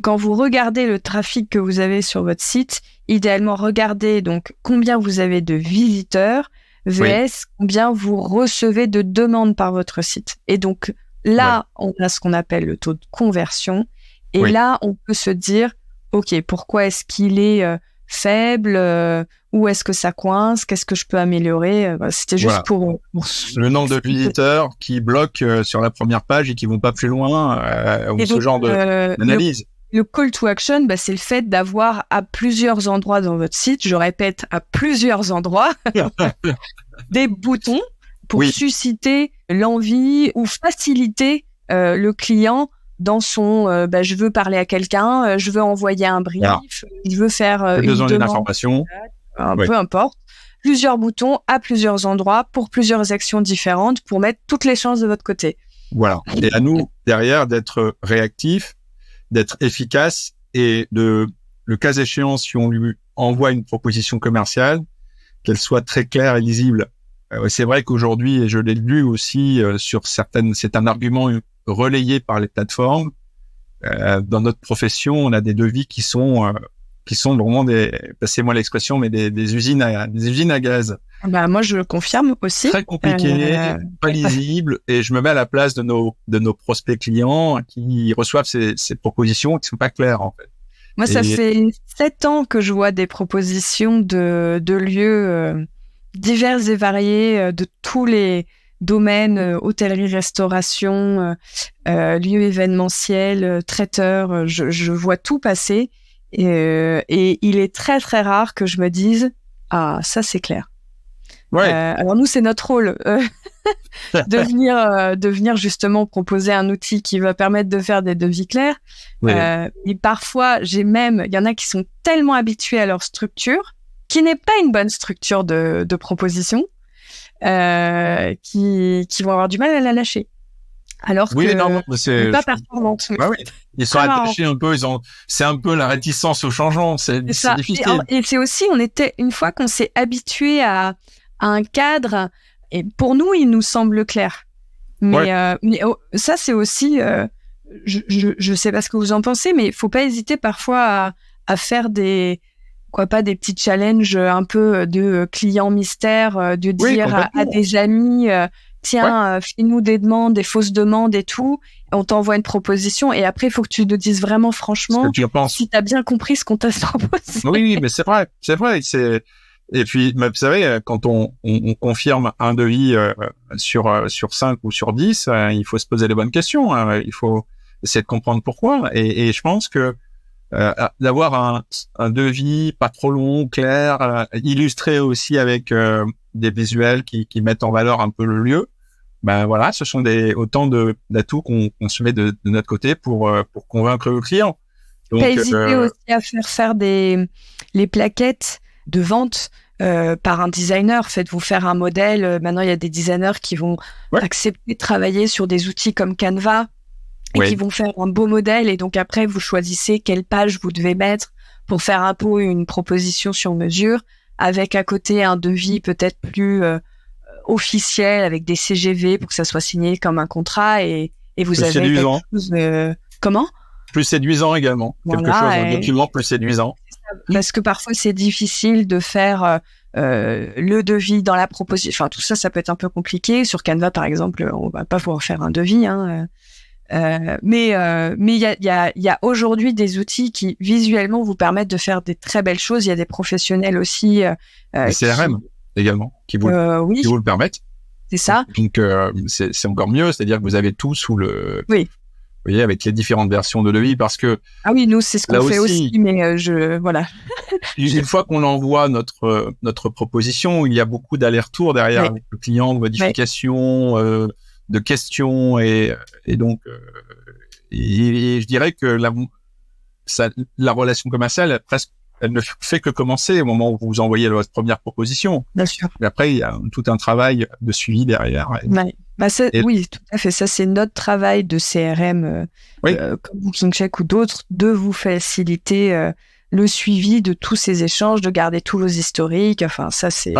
quand vous regardez le trafic que vous avez sur votre site, idéalement, regardez donc combien vous avez de visiteurs vs combien vous recevez de demandes par votre site. Et donc, là, on a ce qu'on appelle le taux de conversion. Et là, on peut se dire, OK, pourquoi est-ce qu'il est faible? Où est-ce que ça coince? Qu'est-ce que je peux améliorer? C'était juste pour le nombre de visiteurs qui bloquent sur la première page et qui vont pas plus loin, ou ce genre d'analyse. Le call to action, c'est le fait d'avoir à plusieurs endroits dans votre site, je répète, à plusieurs endroits, des boutons pour susciter l'envie ou faciliter le client dans son je veux parler à quelqu'un, je veux envoyer un brief, je veux faire une besoin d'une demande, information, peu importe. Plusieurs boutons à plusieurs endroits pour plusieurs actions différentes pour mettre toutes les chances de votre côté. Voilà. Et à nous, derrière, d'être réactifs, d'être efficaces et le cas échéant, si on lui envoie une proposition commerciale, qu'elle soit très claire et lisible. C'est vrai qu'aujourd'hui, et je l'ai lu aussi sur certaines, c'est un argument relayé par les plateformes. Dans notre profession, on a des devis qui sont vraiment passez-moi l'expression, mais des usines à gaz. Moi, je confirme aussi. Très compliqué, pas lisible, et je me mets à la place de nos prospects clients qui reçoivent ces propositions qui sont pas claires, en fait. Moi, ça fait 7 ans que je vois des propositions de lieux divers et variés, de tous les domaines, hôtellerie, restauration, lieux événementiels, traiteurs, je vois tout passer. Et il est très très rare que je me dise ah ça c'est clair. Ouais. Alors nous c'est notre rôle de venir justement proposer un outil qui va permettre de faire des devis clairs. Oui. Et parfois il y en a qui sont tellement habitués à leur structure qui n'est pas une bonne structure de proposition, qui vont avoir du mal à la lâcher. Alors que c'est pas performante. Bah oui. Ils sont attachés un peu, c'est un peu la réticence au changement, c'est difficile. Et c'est aussi, une fois qu'on s'est habitué à un cadre, et pour nous, il nous semble clair. Mais ça, c'est aussi, je sais pas ce que vous en pensez, mais il faut pas hésiter parfois à faire des petits challenges un peu de clients mystères, de dire à des amis, tiens, fais-nous des demandes, des fausses demandes et tout. On t'envoie une proposition et après, il faut que tu nous dises vraiment franchement si tu as bien compris ce qu'on t'a proposé. Oui, mais c'est vrai. Et puis, vous savez, quand on confirme un devis sur 5 ou sur 10, il faut se poser les bonnes questions. Il faut essayer de comprendre pourquoi. Et je pense que d'avoir un devis pas trop long, clair, illustré aussi avec des visuels qui mettent en valeur un peu le lieu, ben voilà, ce sont autant d'atouts qu'on se met de notre côté pour convaincre le client. Donc, pas hésiter aussi à faire les plaquettes de vente par un designer. Faites-vous faire un modèle. Maintenant, il y a des designers qui vont accepter de travailler sur des outils comme Canva et qui vont faire un beau modèle. Et donc après, vous choisissez quelle page vous devez mettre pour faire un peu une proposition sur mesure, avec à côté un devis peut-être plus officiel, avec des CGV pour que ça soit signé comme un contrat. Et vous plus avez séduisant. Quelque chose. Comment ? Plus séduisant également. Voilà, quelque chose, un document plus séduisant. Parce que parfois, c'est difficile de faire le devis dans la proposition. Enfin, tout ça, ça peut être un peu compliqué. Sur Canva, par exemple, on va pas pouvoir faire un devis. Mais il y a aujourd'hui des outils qui, visuellement, vous permettent de faire des très belles choses. Il y a des professionnels aussi. Les CRM également, qui vous le permettent. C'est ça. Donc, c'est encore mieux. C'est-à-dire que vous avez tout sous le... Oui. Vous voyez, avec les différentes versions de devis, parce que... Ah oui, nous, c'est ce qu'on fait aussi, mais voilà. Une fois qu'on envoie notre proposition, il y a beaucoup d'allers-retours derrière avec le client, de modifications, de questions, et donc, et je dirais que la relation commerciale, elle ne fait que commencer au moment où vous envoyez votre première proposition. Bien sûr. Et après, il y a tout un travail de suivi derrière. Oui, tout à fait. Ça, c'est notre travail de CRM, comme BookingCheck ou d'autres, de vous faciliter le suivi de tous ces échanges, de garder tous vos historiques. Enfin, ça, c'est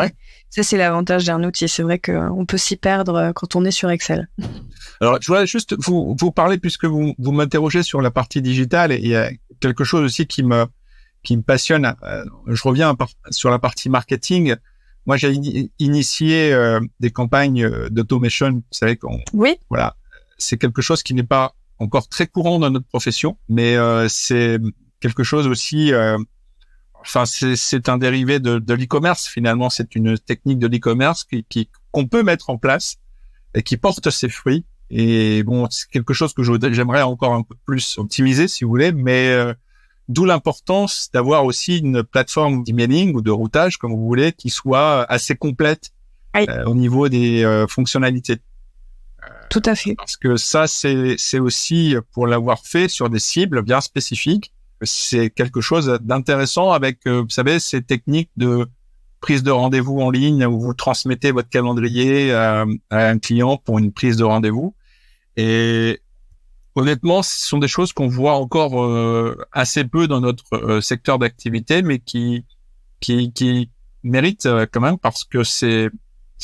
l'avantage d'un outil. C'est vrai qu'on peut s'y perdre quand on est sur Excel. Alors, je voudrais juste vous parler, puisque vous m'interrogez sur la partie digitale, et il y a quelque chose aussi qui me passionne. Je reviens sur la partie marketing. Moi, j'ai initié des campagnes d'automation. Vous savez, voilà, c'est quelque chose qui n'est pas encore très courant dans notre profession, mais c'est quelque chose aussi. C'est un dérivé de l'e-commerce. Finalement, c'est une technique de l'e-commerce qu'on peut mettre en place et qui porte ses fruits. Et bon, c'est quelque chose que j'aimerais encore un peu plus optimiser, si vous voulez, mais d'où l'importance d'avoir aussi une plateforme d'emailing ou de routage, comme vous voulez, qui soit assez complète au niveau des fonctionnalités. Tout à fait. Parce que ça, c'est aussi, pour l'avoir fait sur des cibles bien spécifiques, c'est quelque chose d'intéressant avec, vous savez, ces techniques de prise de rendez-vous en ligne où vous transmettez votre calendrier à un client pour une prise de rendez-vous. Et honnêtement, ce sont des choses qu'on voit encore assez peu dans notre secteur d'activité, mais qui méritent quand même, parce que c'est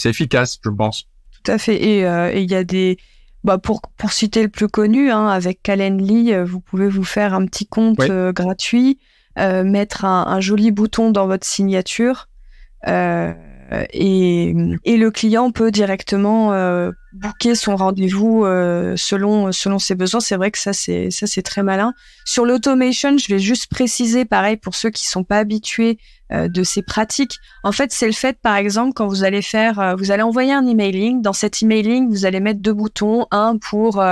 efficace, je pense. Tout à fait. Et il y a des... pour citer le plus connu, avec Calendly, vous pouvez vous faire un petit compte gratuit, mettre un joli bouton dans votre signature, et le client peut directement booker son rendez-vous selon ses besoins. C'est vrai que ça c'est très malin. Sur l'automation, je vais juste préciser, pareil pour ceux qui sont pas habitués de ces pratiques. En fait, c'est le fait, par exemple, quand vous allez vous allez envoyer un emailing. Dans cet emailing, vous allez mettre 2 boutons, un pour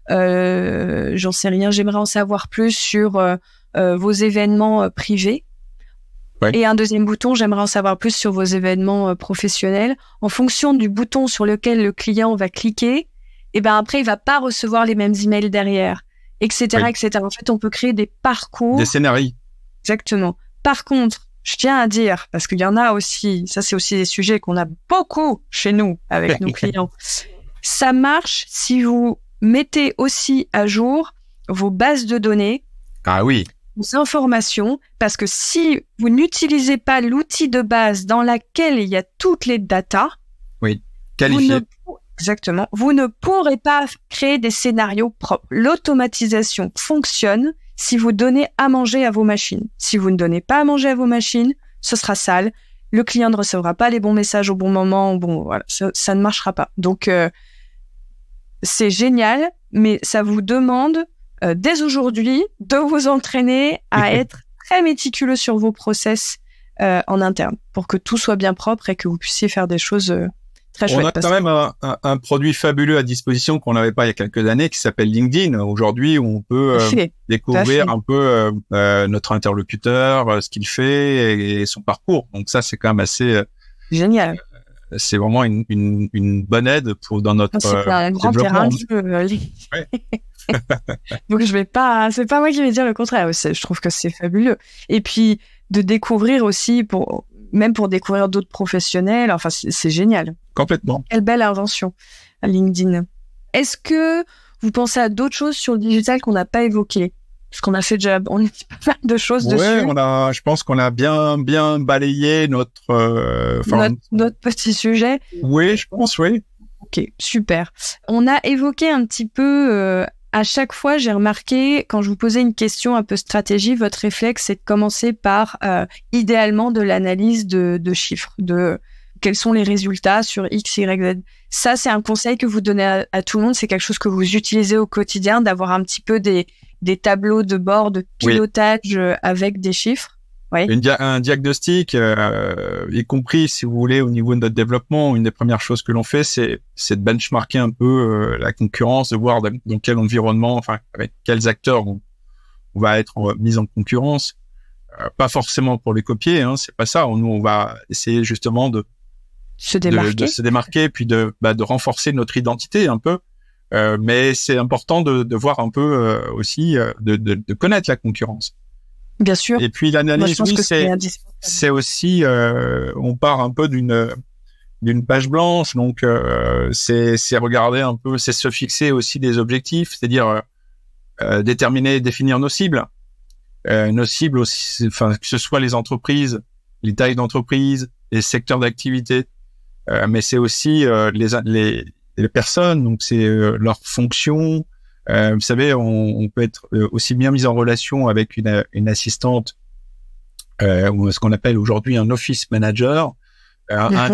j'en sais rien, j'aimerais en savoir plus sur vos événements privés. Ouais. Et un deuxième bouton, j'aimerais en savoir plus sur vos événements professionnels. En fonction du bouton sur lequel le client va cliquer, et ben après, il va pas recevoir les mêmes emails derrière, etc., oui. etc. En fait, on peut créer des parcours. Des scénarios. Exactement. Par contre, je tiens à dire, parce qu'il y en a aussi, ça c'est aussi des sujets qu'on a beaucoup chez nous avec nos clients. Ça marche si vous mettez aussi à jour vos bases de données. Ah oui. Vos informations, parce que si vous n'utilisez pas l'outil de base dans laquelle il y a toutes les datas, oui, qualifié. Exactement, vous ne pourrez pas créer des scénarios propres. L'automatisation fonctionne si vous donnez à manger à vos machines. Si vous ne donnez pas à manger à vos machines, ce sera sale. Le client ne recevra pas les bons messages au bon moment. Bon, voilà, ça ne marchera pas. Donc, c'est génial, mais ça vous demande dès aujourd'hui de vous entraîner à être très méticuleux sur vos process en interne pour que tout soit bien propre et que vous puissiez faire des choses très chouettes. On a quand même un produit fabuleux à disposition qu'on n'avait pas il y a quelques années qui s'appelle LinkedIn. Aujourd'hui, on peut découvrir un peu notre interlocuteur, ce qu'il fait et son parcours. Donc ça, c'est quand même assez génial. C'est vraiment une bonne aide dans notre c'est un grand terrain de jeu. Ouais. Donc c'est pas moi qui vais dire le contraire. Je trouve que c'est fabuleux. Et puis de découvrir aussi même pour découvrir d'autres professionnels. Enfin, c'est génial. Complètement. Quelle belle invention, LinkedIn. Est-ce que vous pensez à d'autres choses sur le digital qu'on n'a pas évoquées? Parce qu'on a fait déjà pas mal de choses dessus. Je pense qu'on a bien balayé notre petit sujet. Oui, je pense, oui. Ok, super. On a évoqué un petit peu, à chaque fois, j'ai remarqué, quand je vous posais une question un peu stratégie, votre réflexe, c'est de commencer par, idéalement, de l'analyse de chiffres, de quels sont les résultats sur X, Y, Z. Ça, c'est un conseil que vous donnez à tout le monde. C'est quelque chose que vous utilisez au quotidien, d'avoir un petit peu des tableaux de bord, de pilotage avec des chiffres. Oui. Un diagnostic, y compris, si vous voulez, au niveau de notre développement, une des premières choses que l'on fait, c'est de benchmarker un peu la concurrence, de voir dans quel environnement, enfin, avec quels acteurs on va être mis en concurrence. Pas forcément pour les copier, hein, c'est pas ça. Nous, on va essayer justement de se démarquer, puis de renforcer notre identité un peu. Mais c'est important de voir un peu aussi, de connaître la concurrence. Bien sûr. Et puis l'analyse, c'est aussi, on part un peu d'une page blanche, donc c'est regarder un peu, c'est se fixer aussi des objectifs, c'est-à-dire définir nos cibles aussi, enfin que ce soit les entreprises, les tailles d'entreprise, les secteurs d'activité, mais c'est aussi les personnes, donc c'est leurs fonctions. Vous savez, on peut être aussi bien mis en relation avec une assistante ou ce qu'on appelle aujourd'hui un office manager, un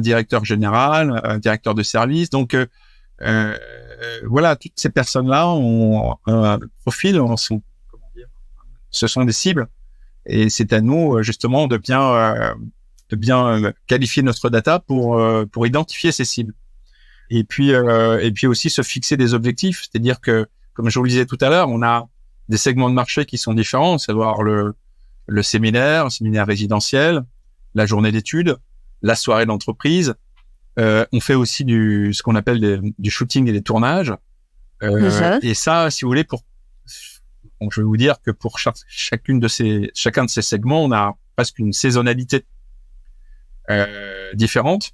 directeur général, un directeur de service. Donc voilà, toutes ces personnes-là ont un profil, ce sont des cibles, et c'est à nous justement de bien qualifier notre data pour identifier ces cibles. Et puis aussi se fixer des objectifs, c'est-à-dire que, comme je vous le disais tout à l'heure, on a des segments de marché qui sont différents, c'est-à-dire le séminaire résidentiel, la journée d'études, la soirée d'entreprise. On fait aussi ce qu'on appelle du shooting et des tournages. Et ça, si vous voulez, je vais vous dire que pour chacun de ces segments, on a presque une saisonnalité différente.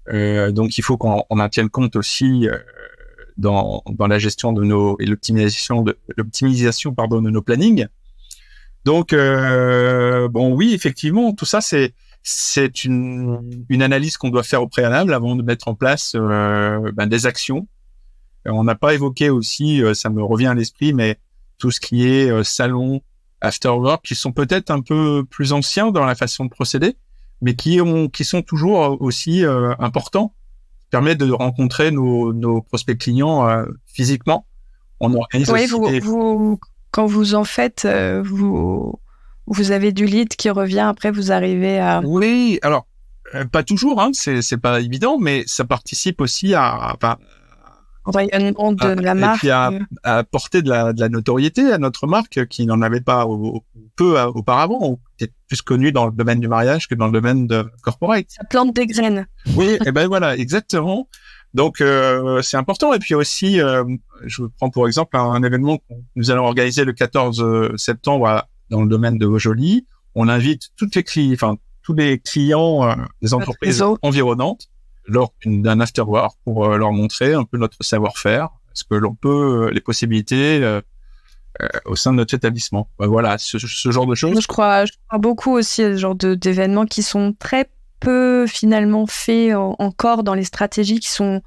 Donc il faut qu'on en tienne compte aussi dans la gestion de l'optimisation de nos plannings. Donc oui, effectivement, tout ça c'est une analyse qu'on doit faire au préalable avant de mettre en place des actions. On n'a pas évoqué aussi, ça me revient à l'esprit, mais tout ce qui est salon, after work, qui sont peut-être un peu plus anciens dans la façon de procéder, mais qui sont toujours aussi importants, permettent de rencontrer nos prospects clients physiquement. On organise aussi quand vous en faites, vous avez du lead qui revient, après vous arrivez à... Oui, alors, pas toujours, hein, c'est pas évident, mais ça participe aussi à rayonnement de la marque. Et puis à apporter de la notoriété à notre marque qui n'en avait pas peu auparavant. On était plus connu dans le domaine du mariage que dans le domaine de corporate. Ça plante des graines. Oui, et ben voilà, exactement. Donc c'est important. Et puis aussi, je prends pour exemple un événement que nous allons organiser le 14 septembre dans le domaine de Haut-Joli. On invite tous les clients des entreprises environnantes lors d'un afterwork pour leur montrer un peu notre savoir-faire, ce que l'on peut, les possibilités au sein de notre établissement. Voilà, ce genre de choses. Je crois beaucoup aussi à ce genre d'événements qui sont très peu finalement faits encore dans les stratégies qui sont...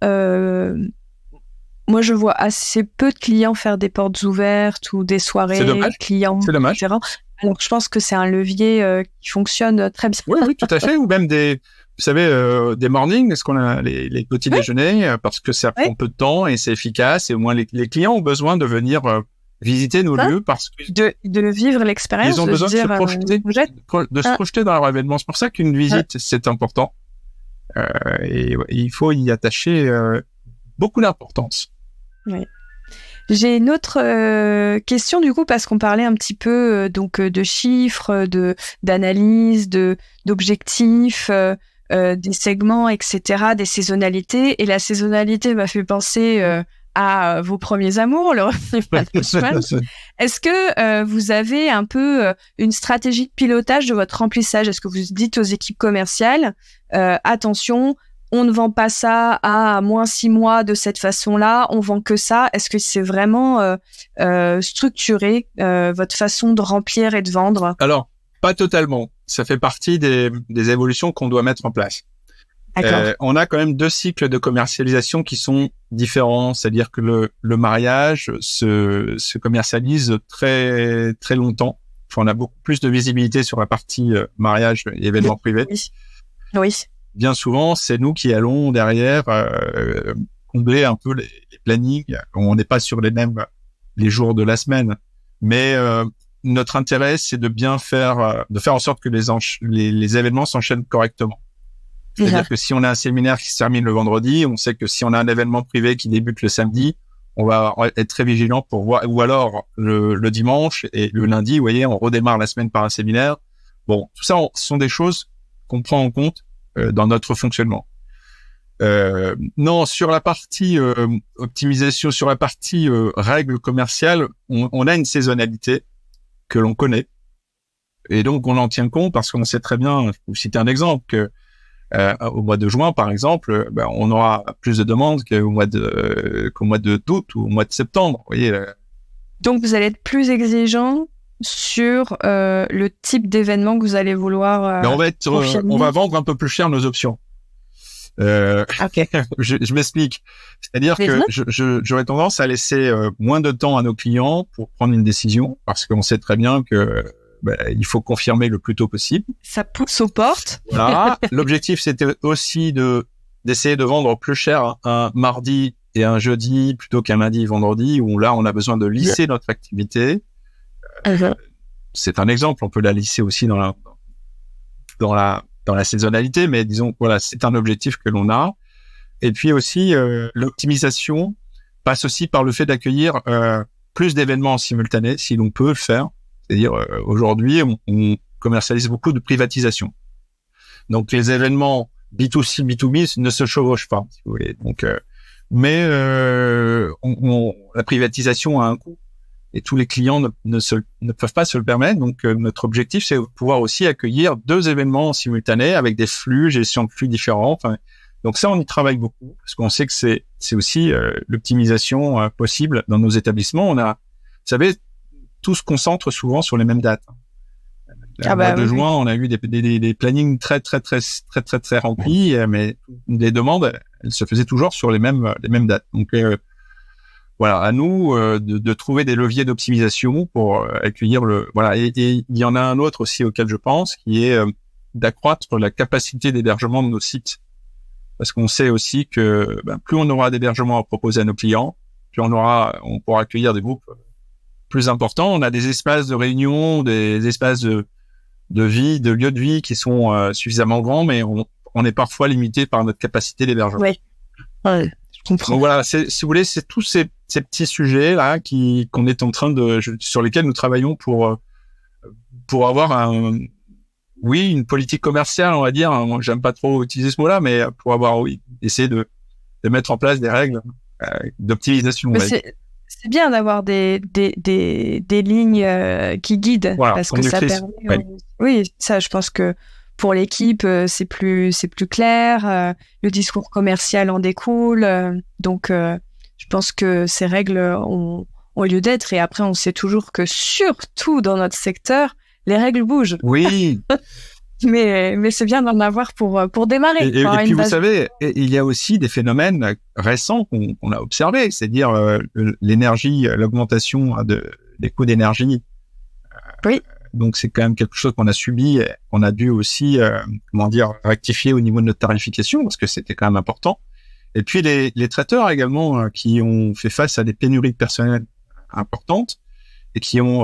Moi, je vois assez peu de clients faire des portes ouvertes ou des soirées clients, dommage. etc. Alors je pense que c'est un levier qui fonctionne très bien. Oui, tout à fait. Ou même des mornings, est-ce qu'on a les petits déjeuners, parce que ça prend peu de temps et c'est efficace. Et au moins, les clients ont besoin de venir visiter nos lieux parce que de vivre l'expérience. Ils ont besoin de se projeter dans leur événement. C'est pour ça qu'une visite, c'est important. Et il faut y attacher beaucoup d'importance. Oui. J'ai une autre question du coup parce qu'on parlait un petit peu de chiffres, d'analyse, d'objectifs, des segments, etc., des saisonnalités. Et la saisonnalité m'a fait penser à vos premiers amours, le management. Est-ce que vous avez un peu une stratégie de pilotage de votre remplissage? Est-ce que vous dites aux équipes commerciales attention, on ne vend pas ça à moins 6 mois de cette façon-là, on vend que ça? Est-ce que c'est vraiment structuré, votre façon de remplir et de vendre? Alors, pas totalement. Ça fait partie des évolutions qu'on doit mettre en place. On a quand même 2 cycles de commercialisation qui sont différents. C'est-à-dire que le mariage se commercialise très, très longtemps. Enfin, on a beaucoup plus de visibilité sur la partie mariage et événements privés. Oui. Bien souvent, c'est nous qui allons derrière combler un peu les plannings. On n'est pas sur les jours de la semaine, mais notre intérêt, c'est de bien faire en sorte que les événements s'enchaînent correctement. C'est-à-dire que si on a un séminaire qui se termine le vendredi, on sait que si on a un événement privé qui débute le samedi, on va être très vigilant pour voir, ou alors le dimanche et le lundi, vous voyez, on redémarre la semaine par un séminaire. Bon, tout ça, ce sont des choses qu'on prend en compte dans notre fonctionnement. Non, sur la partie optimisation, sur la partie règles commerciales, on a une saisonnalité que l'on connaît. Et donc, on en tient compte parce qu'on sait très bien, je vais vous citer un exemple, que au mois de juin, par exemple, on aura plus de demandes qu'au mois d'août ou au mois de septembre. Vous voyez. Donc, vous allez être plus exigeant sur le type d'événement que vous allez vouloir on va vendre un peu plus cher nos options. Okay. Je m'explique. C'est-à-dire que j'aurais tendance à laisser moins de temps à nos clients pour prendre une décision parce qu'on sait très bien que il faut confirmer le plus tôt possible. Ça pousse aux portes. Voilà. L'objectif, c'était aussi d'essayer de vendre plus cher un mardi et un jeudi plutôt qu'un lundi et vendredi où là, on a besoin de lisser notre activité. C'est un exemple. On peut la lisser aussi dans la saisonnalité, mais disons, voilà, c'est un objectif que l'on a. Et puis aussi, l'optimisation passe aussi par le fait d'accueillir plus d'événements en simultané, si l'on peut le faire. C'est-à-dire, aujourd'hui, on commercialise beaucoup de privatisation. Donc, les événements B2C, B2B ne se chevauchent pas, si vous voulez. Donc, mais la privatisation a un coût et tous les clients ne peuvent pas se le permettre. Donc, notre objectif, c'est de pouvoir aussi accueillir 2 événements en simultané avec des flux, gestion de flux différents. Enfin, donc ça, on y travaille beaucoup parce qu'on sait que c'est aussi l'optimisation possible dans nos établissements. Vous savez, tout se concentre souvent sur les mêmes dates. Le mois de juin, on a eu des plannings très remplis, mais les demandes, elles se faisaient toujours sur les mêmes dates. Donc voilà, à nous de trouver des leviers d'optimisation pour accueillir et il y en a un autre aussi auquel je pense, qui est d'accroître la capacité d'hébergement de nos sites. Parce qu'on sait aussi que plus on aura d'hébergement à proposer à nos clients, plus on pourra accueillir des groupes plus importants. On a des espaces de réunion, des espaces de vie, de lieux de vie qui sont suffisamment grands, mais on est parfois limité par notre capacité d'hébergement. Oui. Ouais. Je comprends. Donc voilà, si vous voulez, c'est tous ces petits sujets là qu'on est en train sur lesquels nous travaillons pour avoir une politique commerciale, on va dire. Moi, j'aime pas trop utiliser ce mot-là, mais pour essayer de mettre en place des règles d'optimisation. C'est bien d'avoir des lignes qui guident, parce que ça permet. Oui, ça, je pense que pour l'équipe, c'est plus clair. Le discours commercial en découle. Donc, je pense que ces règles ont lieu d'être. Et après, on sait toujours que surtout dans notre secteur, les règles bougent. Oui. mais c'est bien d'en avoir pour démarrer. Et puis vous savez, il y a aussi des phénomènes récents qu'on a observés, c'est-à-dire l'énergie, l'augmentation des coûts d'énergie. Oui. Donc c'est quand même quelque chose qu'on a subi, qu'on a dû aussi rectifier au niveau de notre tarification, parce que c'était quand même important. Et puis les traiteurs également qui ont fait face à des pénuries de personnel importantes et qui ont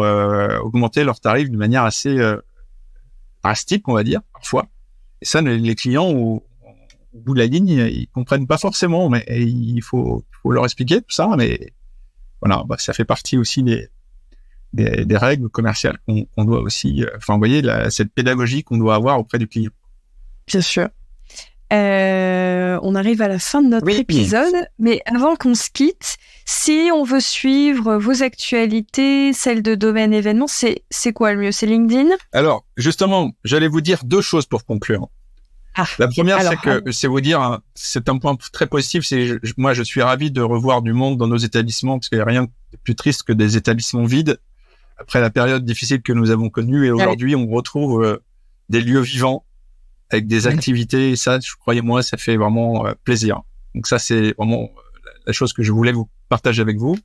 augmenté leurs tarifs de manière assez drastique, on va dire, parfois. Et ça, les clients, au bout de la ligne, ils comprennent pas forcément, mais il faut leur expliquer tout ça. Mais voilà, ça fait partie aussi des règles commerciales qu'on doit aussi, vous voyez, cette pédagogie qu'on doit avoir auprès du client. Bien sûr. On arrive à la fin de notre épisode, mais avant qu'on se quitte, si on veut suivre vos actualités, celles de Domaine Événements, c'est quoi le mieux? C'est LinkedIn? Alors, justement, j'allais vous dire 2 choses pour conclure. La première, c'est vous dire, c'est un point très positif, moi, je suis ravi de revoir du monde dans nos établissements, parce qu'il n'y a rien de plus triste que des établissements vides, après la période difficile que nous avons connue, et aujourd'hui, on retrouve des lieux vivants, avec des activités, et ça, croyez-moi, ça fait vraiment plaisir. Donc ça, c'est vraiment la chose que je voulais vous partager avec vous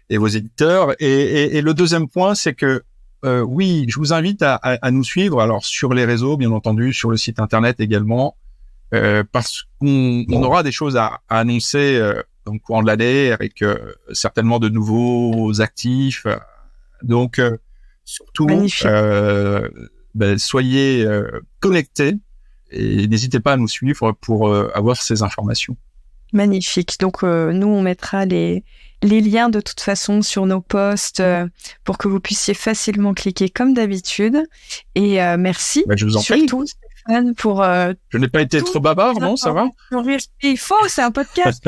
et vos éditeurs. Et le deuxième point, c'est que oui, je vous invite à nous suivre, alors sur les réseaux, bien entendu, sur le site internet également, parce qu'on aura des choses à annoncer dans le courant de l'année, avec certainement de nouveaux actifs. Donc surtout, soyez connectés et n'hésitez pas à nous suivre pour avoir ces informations. Magnifique. Donc, nous, on mettra les liens de toute façon sur nos posts pour que vous puissiez facilement cliquer comme d'habitude. Et merci. Je vous en prie. Surtout, Stéphane, pour... je n'ai pas été trop bavard, non? Ça va? Il faut, c'est un podcast.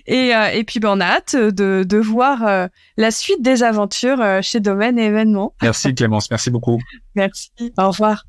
Et puis, on a hâte de voir la suite des aventures chez Domaine Événements. Merci Clémence, merci beaucoup. Merci, au revoir.